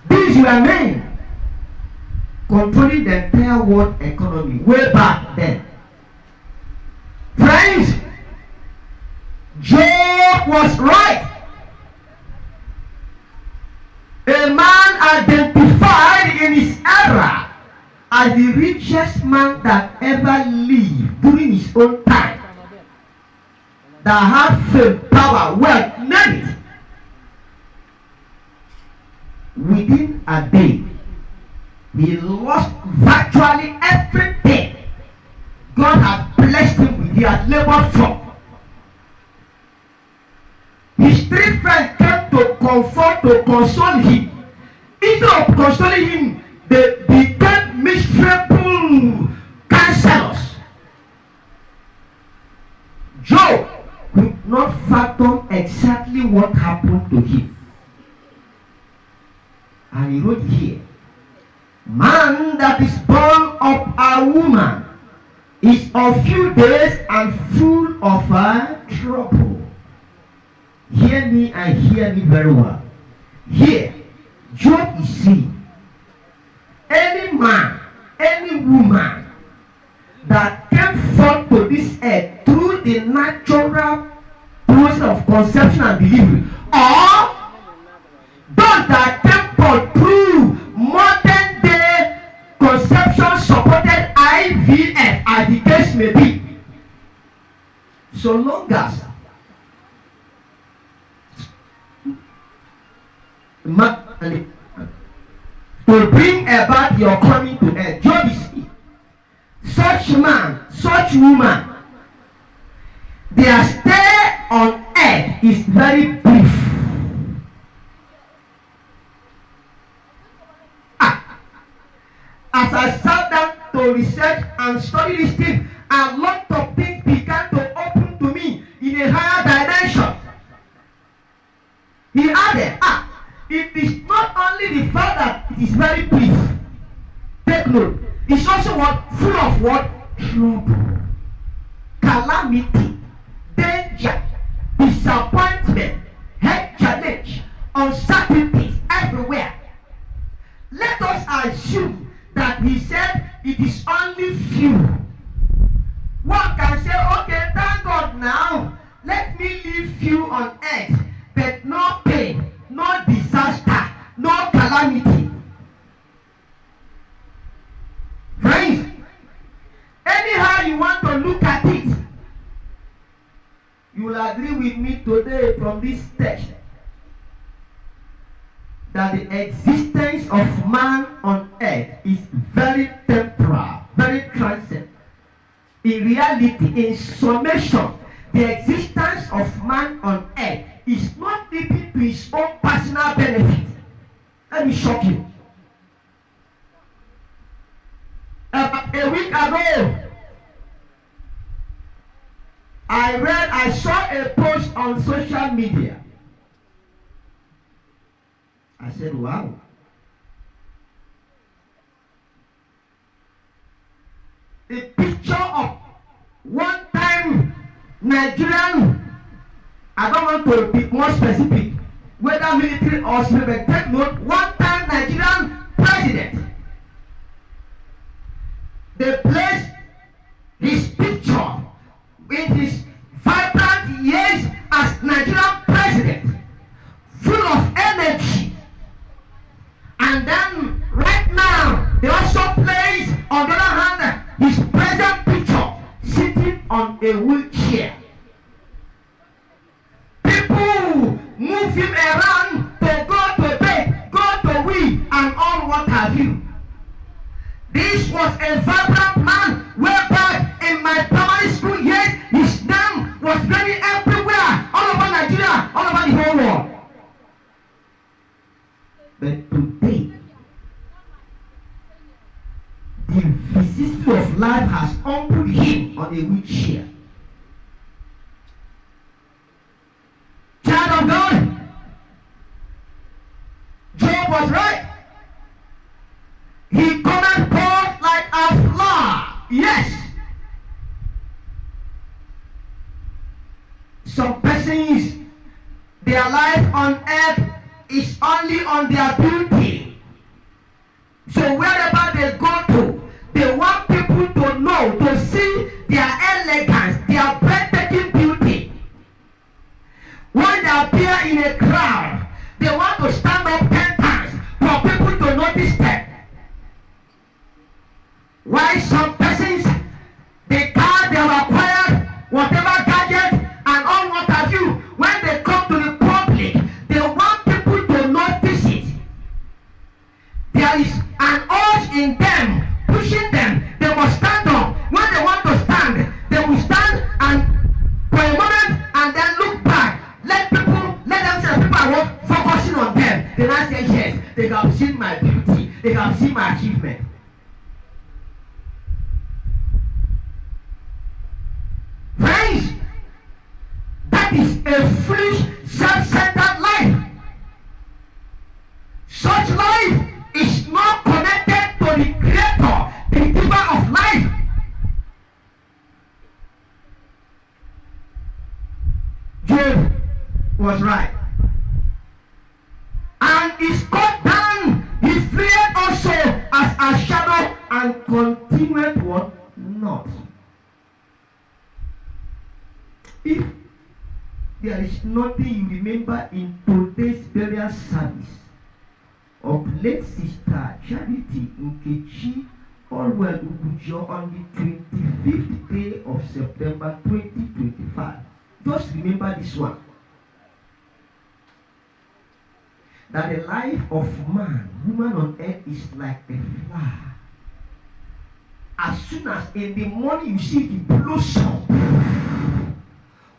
These were men controlling the entire world economy way back then. Friends, Job was right. A man identified in his era as the richest man that ever lived during his own time, that had fame, power, wealth, name it. Within a day, he lost virtually everything God had blessed him with. He had labored for. His 3 friends came to comfort, to console him. Instead of consoling him, they became miserable counselors. Job could not fathom exactly what happened to him. And he wrote here, man that is born of a woman is of few days and full of trouble. Hear me and hear me very well. Here, Job is saying, any man, any woman that came forth to this earth through the natural process of conception and delivery, or those that came forth through modern day conception supported IVF, as the case may be, so long as to bring about your coming to earth, Job is here. Such man, such woman, their stay on earth is very brief. As I sat down to research and study this thing, a lot of things began to open to me in a higher dimension. He added, it is not only the fact that it is very brief. Take note. It's also what? Full of what? Trouble, calamity, danger, disappointment, health challenge, uncertainties everywhere. Let us assume that he said it is only few. One can say, okay, thank God now, let me leave few on earth, but no pain, no disaster, no calamity. Friends, anyhow you want to look at it, you will agree with me today from this text that the existence of man on earth is very temporal, very transient. In reality, in summation, the existence of man on earth is not even to his own personal benefit. Let me shock you. About a week ago, I saw a post on social media. I said, wow. A picture of one-time Nigerian, I don't want to be more specific, whether military or civil, but take note, one-time Nigerian president. They placed his picture with his vibrant years as Nigerian president, full of energy. And then right now, they also place on the other hand his present picture sitting on a wheelchair. People move him around to go to bed, go to wee, and all what have you. This was a vibrant man way back in my primary school years. His name was very everywhere. on a wheelchair. Child of God, Job was right. He colored God like a flower. Yes. Some persons, their life on earth is only on their beauty. So wherever they go to, they want people to know, to see their elegance, their breathtaking beauty. When they appear in a crowd, they want to stand up 10 times for people to notice them. Why some persons, the car they have acquired, whatever gadget and all what have you, when they come to the public, they want people to notice it. There is an urge in them, pushing them. They must stand up. When they want to stand, they will stand and for a moment and then look back. Let them say people are focusing on them. They now say yes, they have seen my beauty, they have seen my achievement. Friends, that is a foolish, self-centered life. Such life is not connected to the Creator, the giver of life. Job was right. And is cut down, he fled also as a shadow and continued what? Not. If there is nothing you remember in today's burial service of late sister Charity Nkechi Ugwujor on the 25th day of September 2025, just remember this one. That the life of man, woman on earth is like a flower. As soon as in the morning you see the blossom,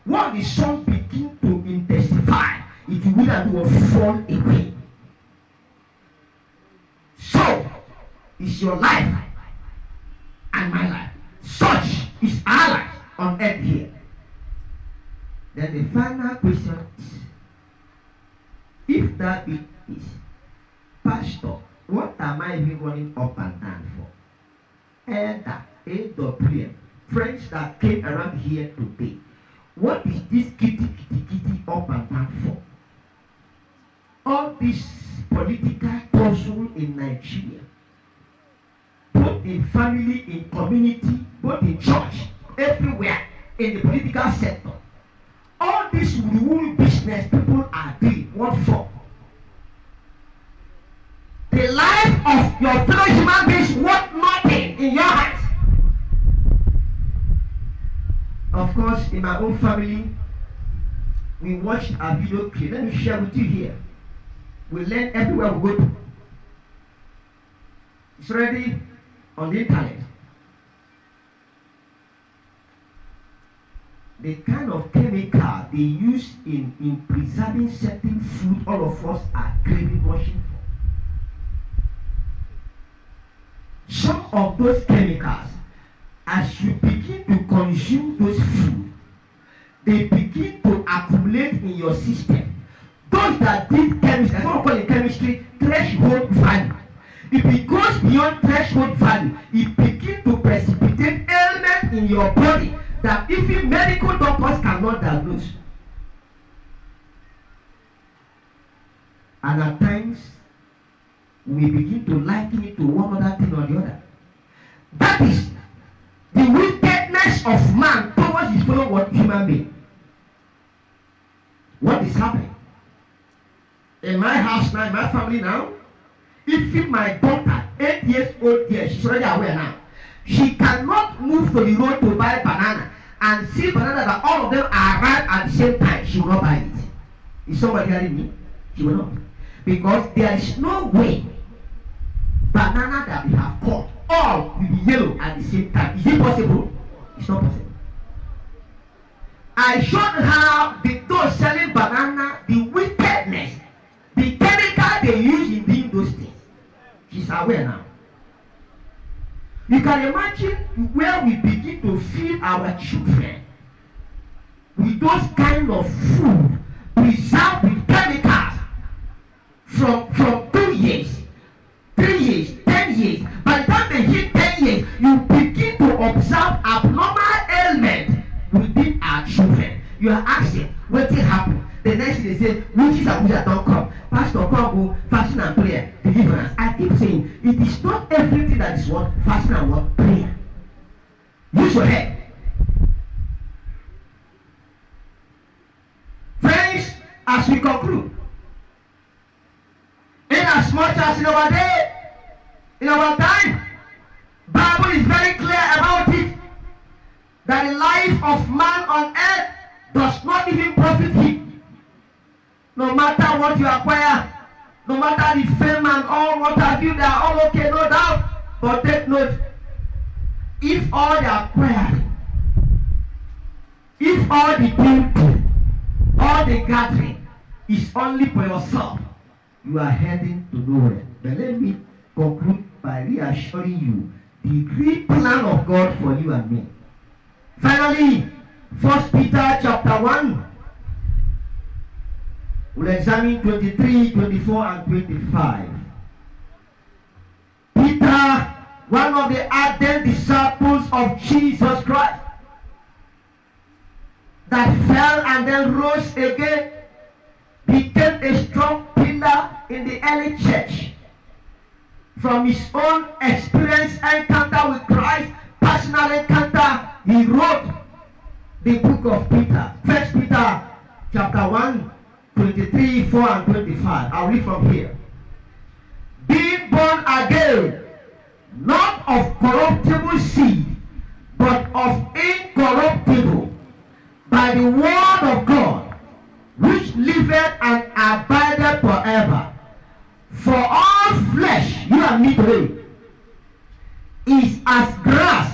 when the sun begins to intensify, it will wither and will fall away. So is your life and my life. Such is our life on earth here. Then the final question is, if that it is, Pastor, what am I even running up and down for? Elder, AWM, friends that came around here today, what is this kitty up and down for? All this political puzzle in Nigeria, both in family, in community, both in church, everywhere in the political sector. All this woo business people are doing, what for? The life of your fellow human beings worth nothing in your hands. Of course, in my own family, we watched a video clip. Let me share with you here. We learn everywhere we go to. It's already on the internet. The kind of chemical they use in preserving certain food all of us are craving washing for. Some of those chemicals, as you begin to consume those food, they begin to accumulate in your system. Those that did chemistry, that's what we call in chemistry threshold value. If it goes beyond threshold value, it begins to precipitate ailment in your body that even medical doctors cannot diagnose. And at times, we begin to liken it to one other thing or the other. That is the wickedness of man towards his fellow human being. What is happening? In my house now, in my family now, if my daughter, 8 years old here, she's already aware now, she cannot move to the road to buy banana and see banana that all of them arrive at the same time. She will not buy it. Is somebody hearing me? She will not. Because there is no way banana that we have caught all will be yellow at the same time. Is it possible? It's not possible. I showed her those selling banana, the wickedness, the chemical they use in doing those things. She's aware now. You can imagine where we begin to feed our children with those kind of food preserved with chemicals from 2 years, 3 years, 10 years. By the time they hit 10 years, you begin to observe abnormal ailments within our children. You are asking, what will happen? The next thing they say, witches and wizards don't come. Pastor come go, fasting and prayer, deliverance. I keep saying, it is not everything that is what fasting and what prayer. Use your head. Friends, as we conclude, in as much as in our day, in our time, Bible is very clear about it, that the life of man on earth does not even profit him. No matter what you acquire, no matter the fame and all what have you, they are all okay, no doubt. But take note, if all the acquiring, if all the beauty, all the gathering is only for yourself, you are heading to nowhere. But let me conclude by reassuring you the great plan of God for you and me. Finally, 1 Peter chapter 1. We'll examine 23, 24, and 25. Peter, one of the ardent disciples of Jesus Christ, that fell and then rose again, became a strong pillar in the early church. From his own experience, encounter with Christ, personal encounter, he wrote the book of Peter. 1 Peter chapter 1, 23, 4, and 25. I'll read from here. Being born again, not of corruptible seed, but of incorruptible, by the word of God, which liveth and abideth forever. For all flesh, you and me today, is as grass,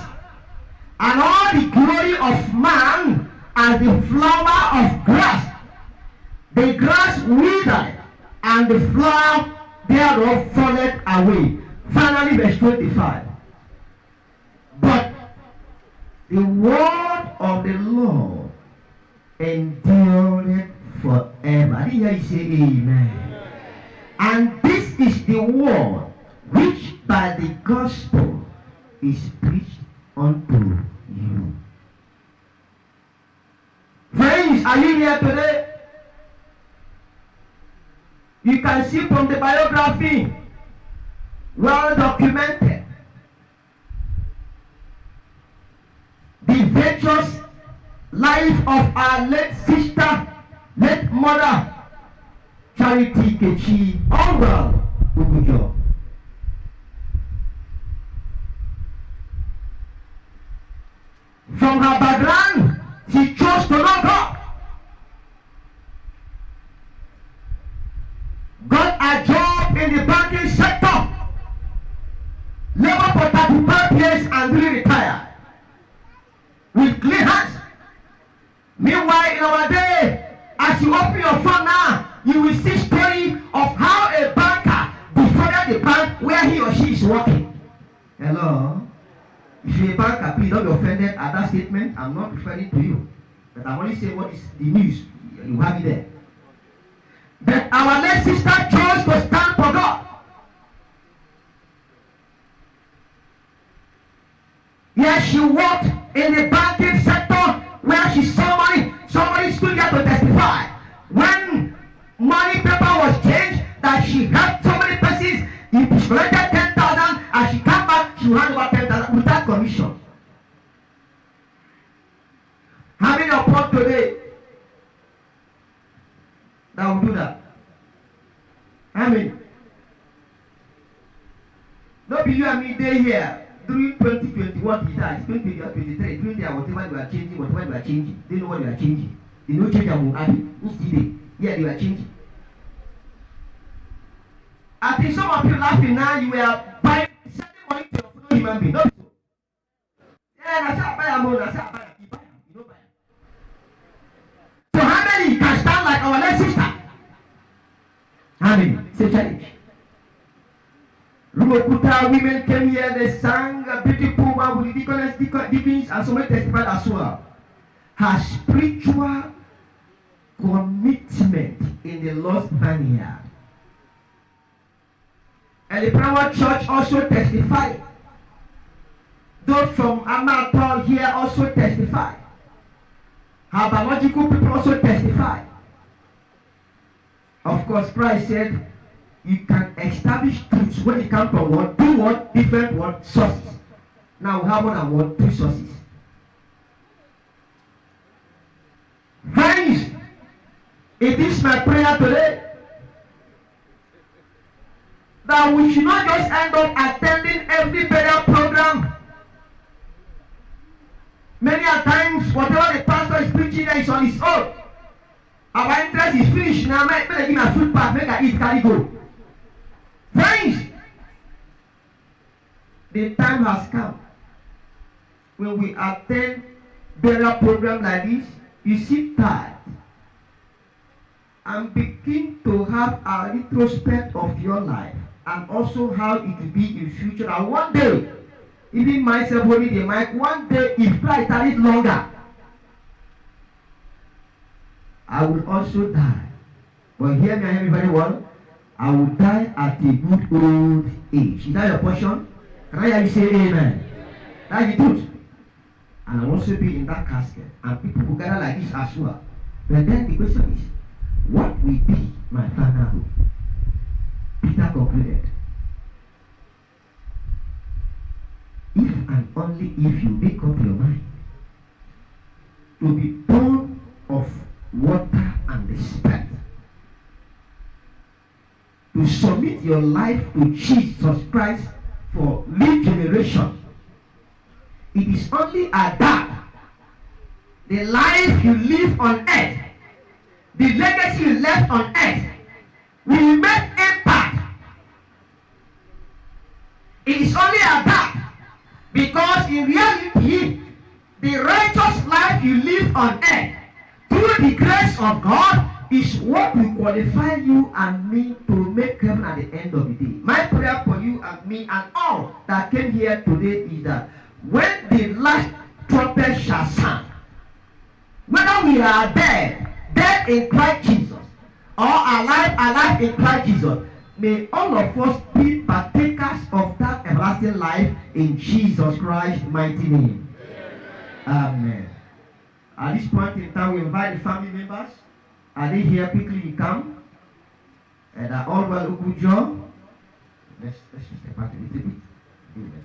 and all the glory of man as the flower of grass. The grass withered, and the flower thereof falleth away. Finally, verse 25. But the word of the Lord endureth forever. I didn't hear you say amen. And this is the word which by the gospel is preached unto you. Friends, are you here today? You can see from the biography, well documented, the virtuous life of our late sister, late mother, Charity Nkechi, all well, Ugwujor. From her background, she chose to know God. Got a job in the banking sector, labor for 35 years and really retired with clean hands. Meanwhile, in our day, as you open your phone now, you will see story of how a banker defrauded the bank where he or she is working. Hello? If you're a banker, please don't be offended at that statement. I'm not referring to you, but I'm only saying what is the news. You have it there. That our late sister chose to stand for God. Yes, she worked in the banking sector where she saw money. Somebody stood here to testify. When money paper was changed, that she helped so many persons. If she collected 10,000 and she came back, she hand over 10,000 without commission. How many upon today that will do that? How many? Don't be you and me there here during 2020, what is that? 2020 or 23, 20 or whatever you are changing, whatever you are changing. They know what you are changing. They know change and will happen. Who's today? Yeah, they are changing. I think some of you laughing now, you were buying, sending money to your fellow human being. Not so. Yeah, I said buy a money, I said buy a, you buy a, you don't buy a. So how many can stand like our late sister? How many? Say challenge. Rumokuta women came here, they sang a beautiful one with the deaconess, deacons, and so many testified as well. Her spiritual commitment in the Lord's vineyard. And the Power Church also testified. Those from Amator here also testified. Her biological people also testified. Of course, Christ said, you can establish truths when it comes from what, two what, different what, sources. Now we have more than what, two sources. Friends, it is my prayer today that we should not just end up attending every burial program. Many a times, whatever the pastor is preaching there is on his own. Our interest is finished now. Make me give me a food pack, make I eat, carry go. Friends, the time has come when we attend burial program like this, you sit tired and begin to have a retrospect of your life and also how it will be in future. And one day, even myself holding the mic, one day if Christ tarries longer, I will also die. But hear me and hear me very well. I will die at a good old age. Is that your portion? Can I hear you say amen? That's the truth. And I will also be in that casket. And people will gather like this as well. But then the question is, what will be my final hope? Peter concluded, if and only if you make up your mind to be born of water and the Spirit, to submit your life to Jesus Christ for regeneration, it is only at that the life you live on earth, the legacy you left on earth, will make impact. It is only at that, because in reality, the righteous life you live on earth through the grace of God is what will qualify you and me to make heaven at the end of the day. My prayer for you and me and all that came here today is that when the last trumpet shall sound, whether we are dead in Christ Jesus, or alive in Christ Jesus, may all of us be partakers of that everlasting life in Jesus Christ's mighty name. Amen. At this point in time, we invite the family members. Are they here? Quickly you come. And are all well, Ugwujor? Let's just step back a little bit. Amen.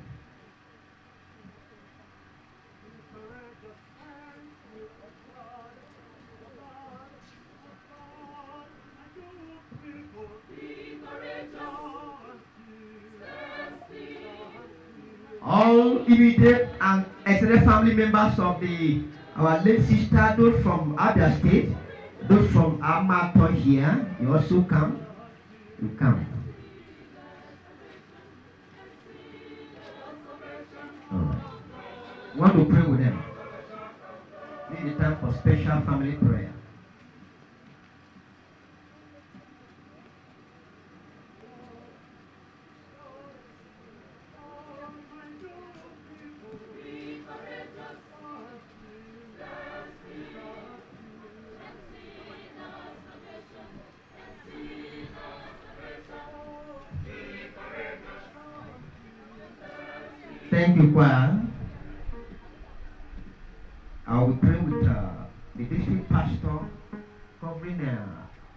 All immediate and extended family members of our late sister, those from Abia State, those from Amato here, you also come. You come. Alright. Want to pray with them. This is the time for special family prayer. Thank you, choir. I will pray with the district pastor covering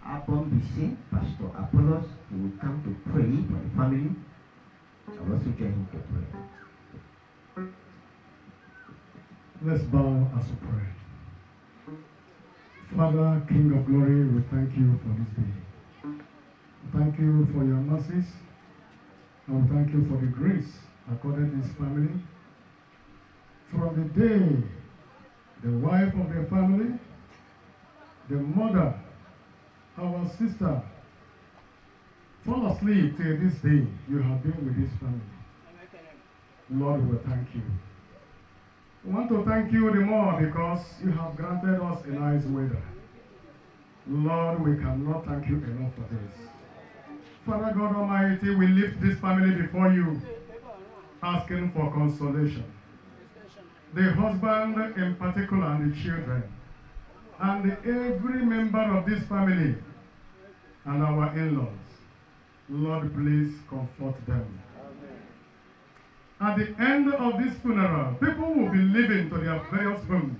Abom BC, Pastor Apollos. He will come to pray for the family. I will also join him to pray. Let's bow as we pray. Father, King of glory, we thank you for this day. Thank you for your mercies. And we thank you for the grace accorded to this family. From the day the wife of the family, the mother, our sister, fall asleep till this day, you have been with this family. Lord, we thank you. We want to thank you the more because you have granted us a nice weather. Lord, we cannot thank you enough for this. Father God Almighty, we lift this family before you, asking for consolation. The husband in particular and the children, and every member of this family and our in-laws. Lord, please comfort them. At the end of this funeral, people will be leaving to their various homes.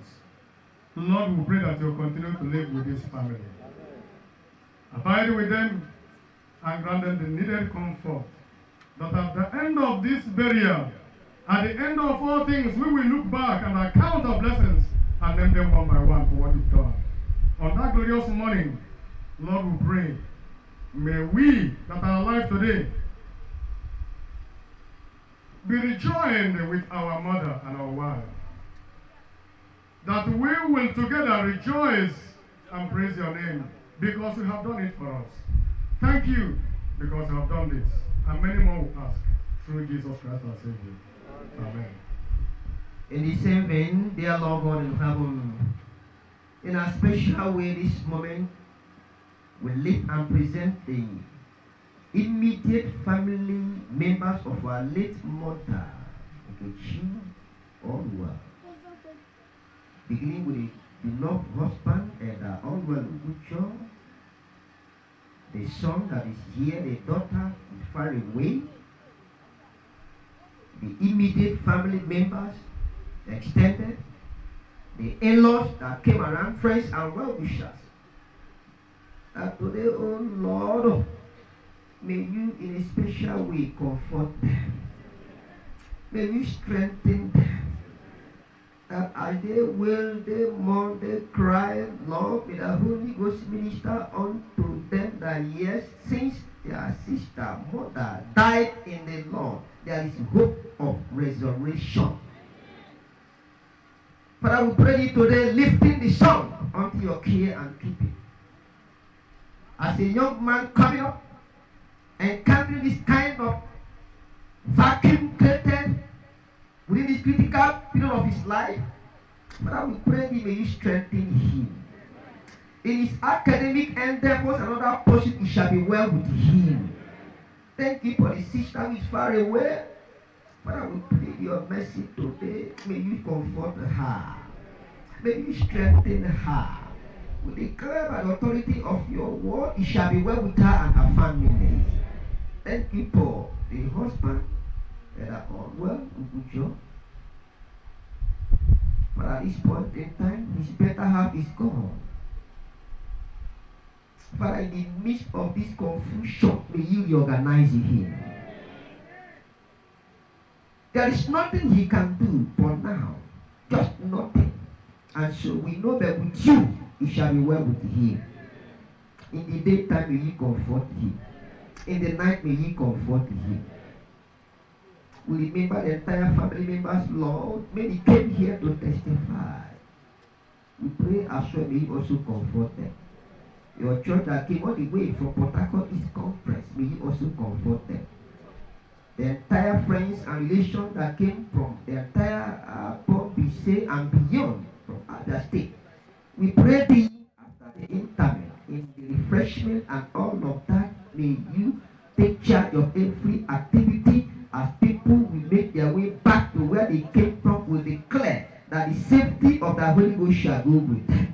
Lord, we pray that you'll continue to live with this family. Abide with them and grant them the needed comfort. That at the end of this burial, at the end of all things, we will look back and account our blessings and name them one by one for what you've done. On that glorious morning, Lord, we pray, may we that are alive today be rejoined with our mother and our wife. That we will together rejoice and praise your name because you have done it for us. Thank you because you have done this. And many more will ask through Jesus Christ our Savior. Amen. In the same vein, dear Lord God in heaven, in a special way this moment, we lift and present the immediate family members of our late mother, Nkechi, all well. Beginning with the beloved husband and all well Ugwujor, the son that is here, the daughter is far away, the immediate family members, the extended, the in-laws that came around, friends and well-wishers. That today, oh Lord, may you in a special way comfort them. May you strengthen them. That as they wail, they mourn, they cry, Lord, may the Holy Ghost minister unto them that yes, since their sister, mother died in the Lord, there is hope of resurrection. Father, we pray you today, lifting the song unto your care and keeping. As a young man coming up, encountering this kind of vacuum created within this critical period of his life, Father, we pray thee, may you strengthen him. In his academic endeavors and other pursuits, it shall be well with him. Thank you for the sister who is far away. Father, we plead your mercy today. May you comfort her. May you strengthen her. We declare by the authority of your word, it shall be well with her and her family. Thank you for the husband that are all well, Ugwujor. But at this point in time, his better half is gone. Father, in the midst of this confusion, may you reorganize him. There is nothing he can do for now. Just nothing. And so we know that with you, it shall be well with him. In the daytime, may you comfort him. In the night, may you comfort him. We remember the entire family members, Lord. Many came here to testify. We pray as well, may you also comfort them. Your church that came all the way from Port Harcourt East Conference, may you also comfort them. The entire friends and relations that came from the entire Bombay and beyond from other states. We pray thee after the interment, in the refreshment and all of that, may you take charge of every activity as people will make their way back to where they came from. Will declare that the safety of the Holy Ghost shall go with them.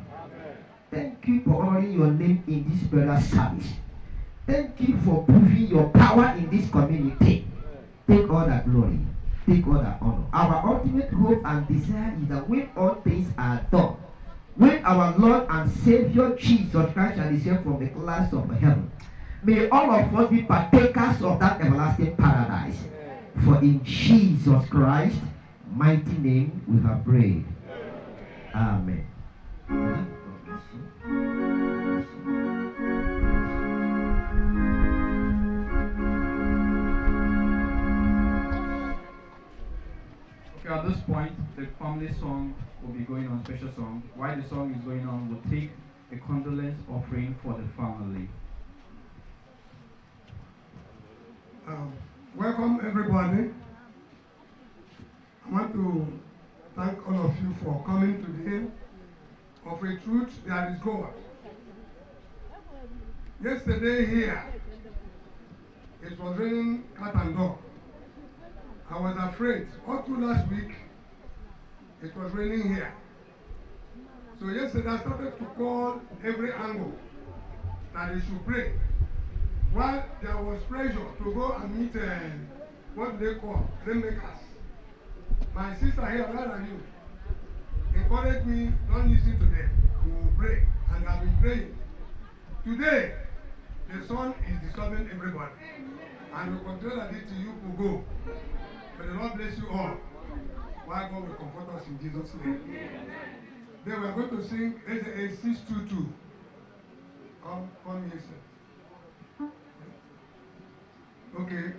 Thank you for honoring your name in this burial service. Thank you for proving your power in this community. Take all the glory. Take all the honor. Our ultimate hope and desire is that when all things are done, when our Lord and Savior Jesus Christ shall descend from the clouds of heaven, may all of us be partakers of that everlasting paradise. For in Jesus Christ's mighty name we have prayed. Amen. Okay, at this point, the family song will be going on, special song. While the song is going on, we'll take a condolence offering for the family. Welcome everybody. I want to thank all of you for coming today. Of a truth, there is God. Yesterday here, It was raining cat and dog. I was afraid. All through last week, it was raining here. So yesterday I started to call every angle that they should pray. While there was pressure to go and meet what they call rainmakers. My sister here, where are you? Encouraged me, don't listen to them. We will pray. And I've been praying. Today, the sun is disturbing everybody. And we control that it to you will go. May the Lord bless you all. While God will comfort us in Jesus' name. Then we are going to sing a 622. Come here, sir. Okay.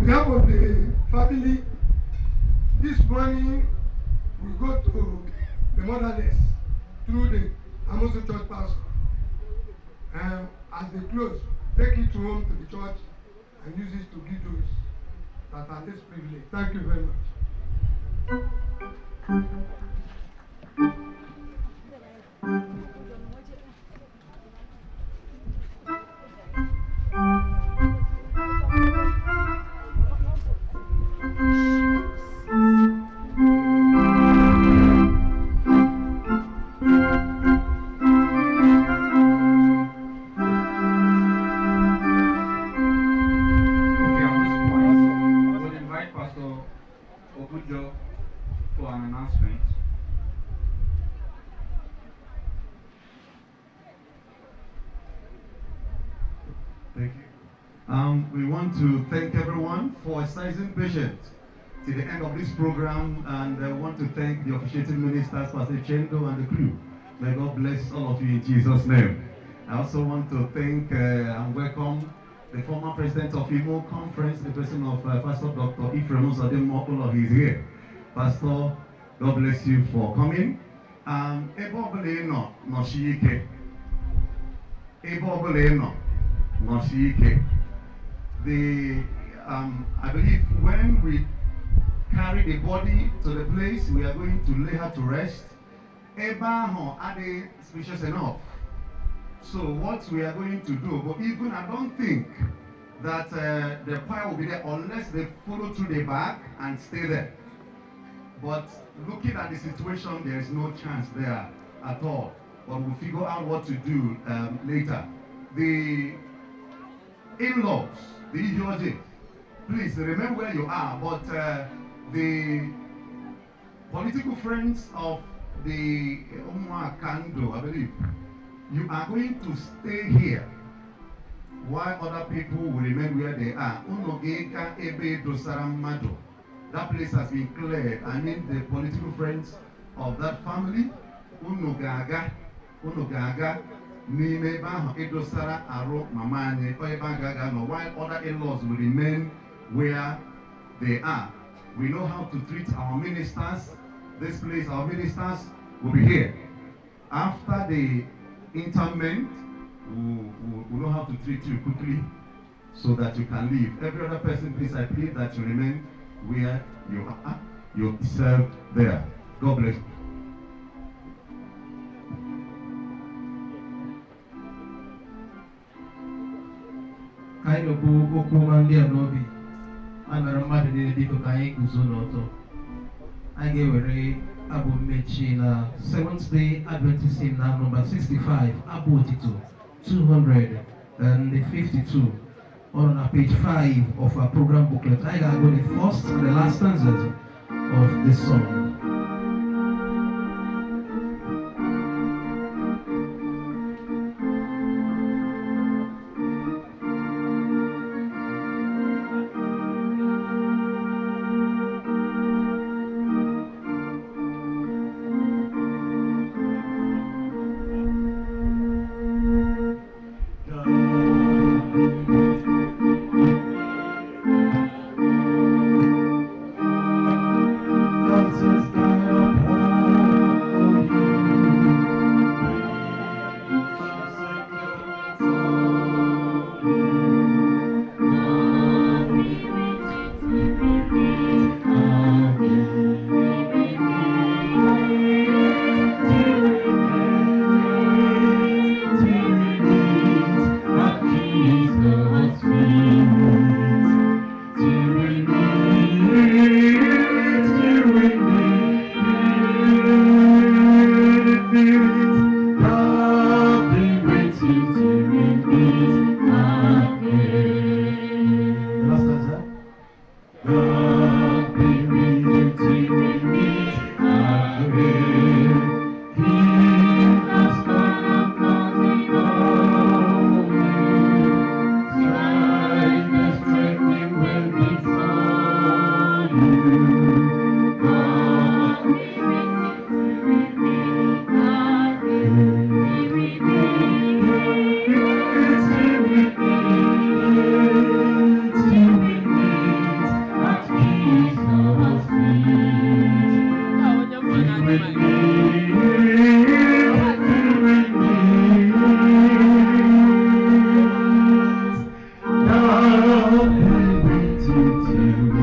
behalf of the family, this morning we go to the motherless through the Amosu church pastor. As they close, take it home to the church and use it to give those that are less privileged. Thank you very much. Ugwujor for an announcement. Thank you. We want to thank everyone for exercising patience to the end of this program, and I want to thank the officiating ministers, Pastor Chendo and the crew. May God bless all of you in Jesus' name. I also want to thank and welcome the former president of Imo Conference, the person of Pastor Dr. Ephraim Uzodimokolo. He's here. Pastor, God bless you for coming. Ebo obele no shiike. Ebo obele no shiike. I believe when we carry the body to the place we are going to lay her to rest, Eba ho ade spacious enough. So what we are going to do, but even I don't think that the choir will be there unless they follow through the back and stay there. But looking at the situation, there is no chance there at all. But we'll figure out what to do later. The in-laws, the Ugwujor, please remember where you are. But the political friends of the Kando, I believe, you are going to stay here while other people will remain where they are. That place has been cleared. I mean the political friends of that family. Unogaga, Nime Baha Edosara Aro Mamane, Oebagaga, while other in-laws will remain where they are. We know how to treat our ministers. This place, our ministers will be here. After the interment, we know how to treat you quickly so that you can leave. Every other person, please, I plead that you remain where you are. You serve there. God bless you. Kind of Okumandi Nobi. I'm a mother, the Dikokai Kuzunoto. I gave a Abu Mechina, Seventh Day Adventist hymn number 65, Abu Tito, 252, on page 5 of our program booklet. I got the first and the last stanzas of this song. At Let's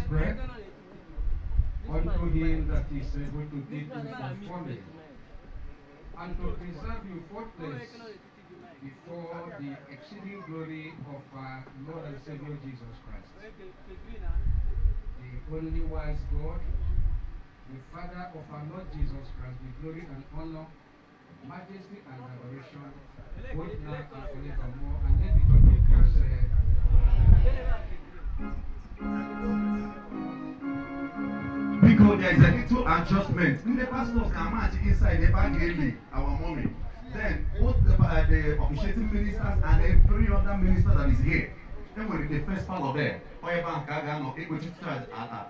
pray. Unto him that is able to keep you from falling, and to preserve you faultless before the exceeding glory of our Lord and Savior Jesus Christ. The only wise God, the Father of our Lord Jesus Christ, the glory and honor, majesty and adoration, both now and forevermore. And let the church of God say, because there is a little adjustment. In the pastors can match inside the bag daily, our mommy. Then both the officiating ministers and every other minister that is here, then we're in the first part of there.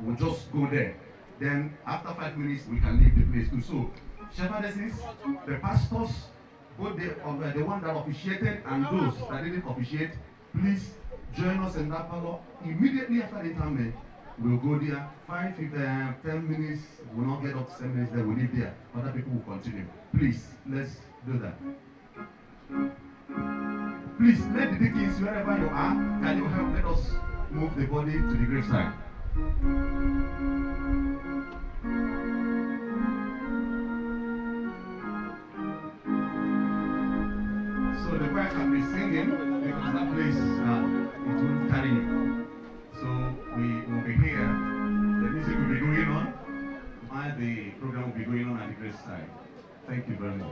We'll just go there. Then after 5 minutes we can leave the place too. So shepherdesses, the pastors, both the one that officiated and those that didn't officiate, please join us in that parlor immediately after the interment. We'll go there. 10 minutes. We'll not get up to 7 minutes. Then we'll leave there. Other people will continue. Please, let's do that. Please, let the deacons, wherever you are, can you help? Let us move the body to the graveside. So the choir can be singing because that place it won't carry you. So we will be here. The music will be going on while the program will be going on at the graveside. Thank you very much.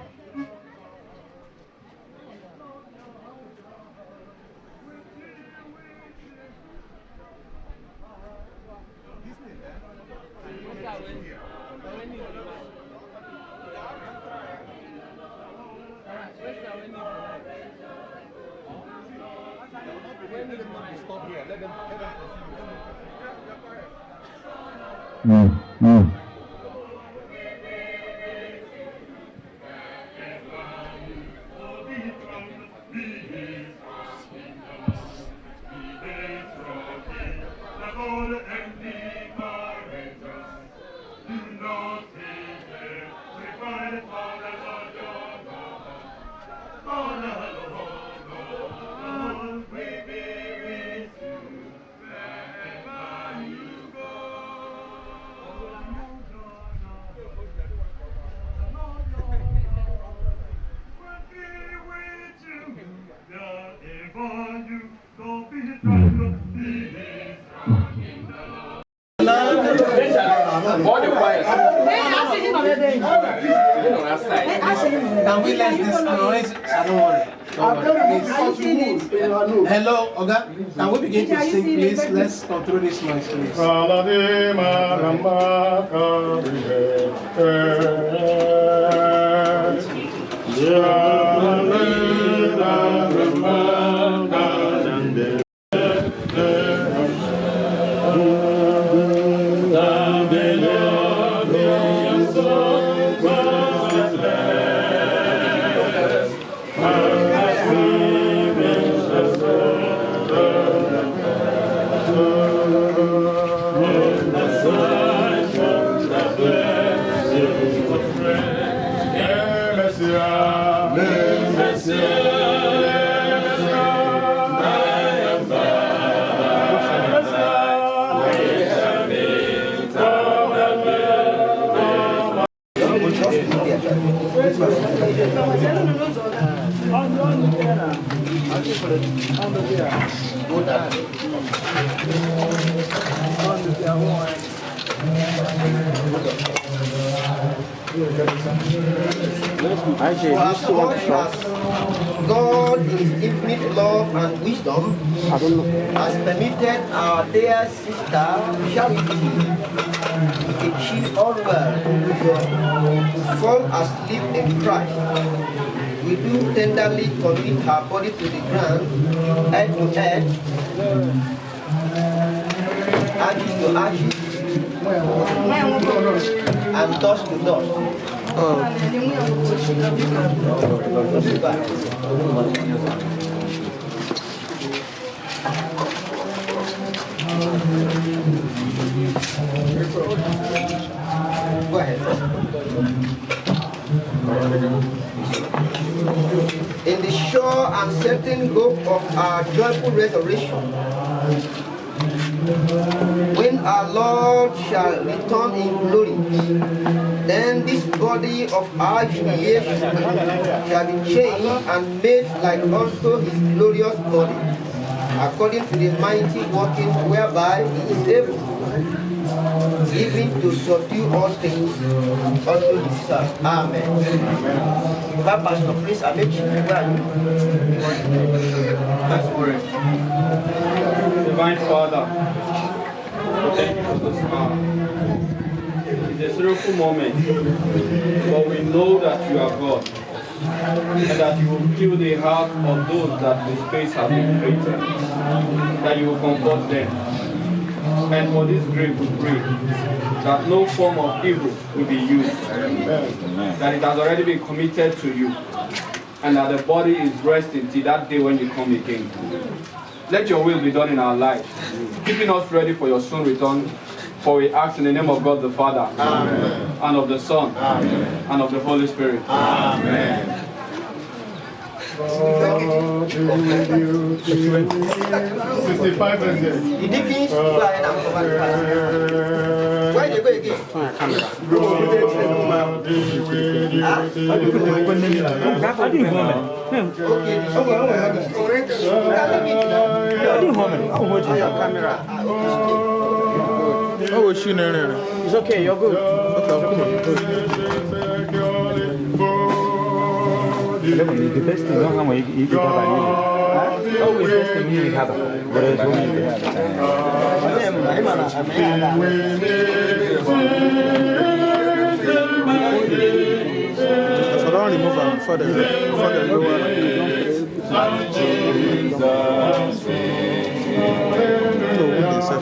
Stop here. Let them Can we let this noise? I don't want it. Hello, Oga. Can we begin to sing, please? Let's control this noise, please. God, in His infinite love and wisdom, has permitted our dear sister Charity Nkechi to fall asleep in Christ. We do tenderly commit her body to the ground, head to head, ashes to ashes, and dust to dust. Go ahead. sure and certain hope of our joyful resurrection, when our Lord shall return in glory, then this body of our humiliation shall be changed and made like unto his glorious body, according to the mighty working whereby he is able even to subdue all things unto himself. Amen. Pastor, please, I make you where are you? Let's pray. Divine Father, we thank you for this hour. It's a sorrowful moment, but we know that you are God, and that you will fill the heart of those that the space has been created, that you will comfort them. And for this grave we pray that no form of evil will be used, that it has already been committed to you, and that the body is resting till that day when you come again. Let your will be done in our lives, keeping us ready for your soon return. For we ask in the name of God the Father, Amen. And of the Son, Amen. And of the Holy Spirit. Amen. 65 percent. Why they go again? Oh, it's okay, you're good. The best thing, how much you have oh, we best thing you have. So don't remove them for the lower. So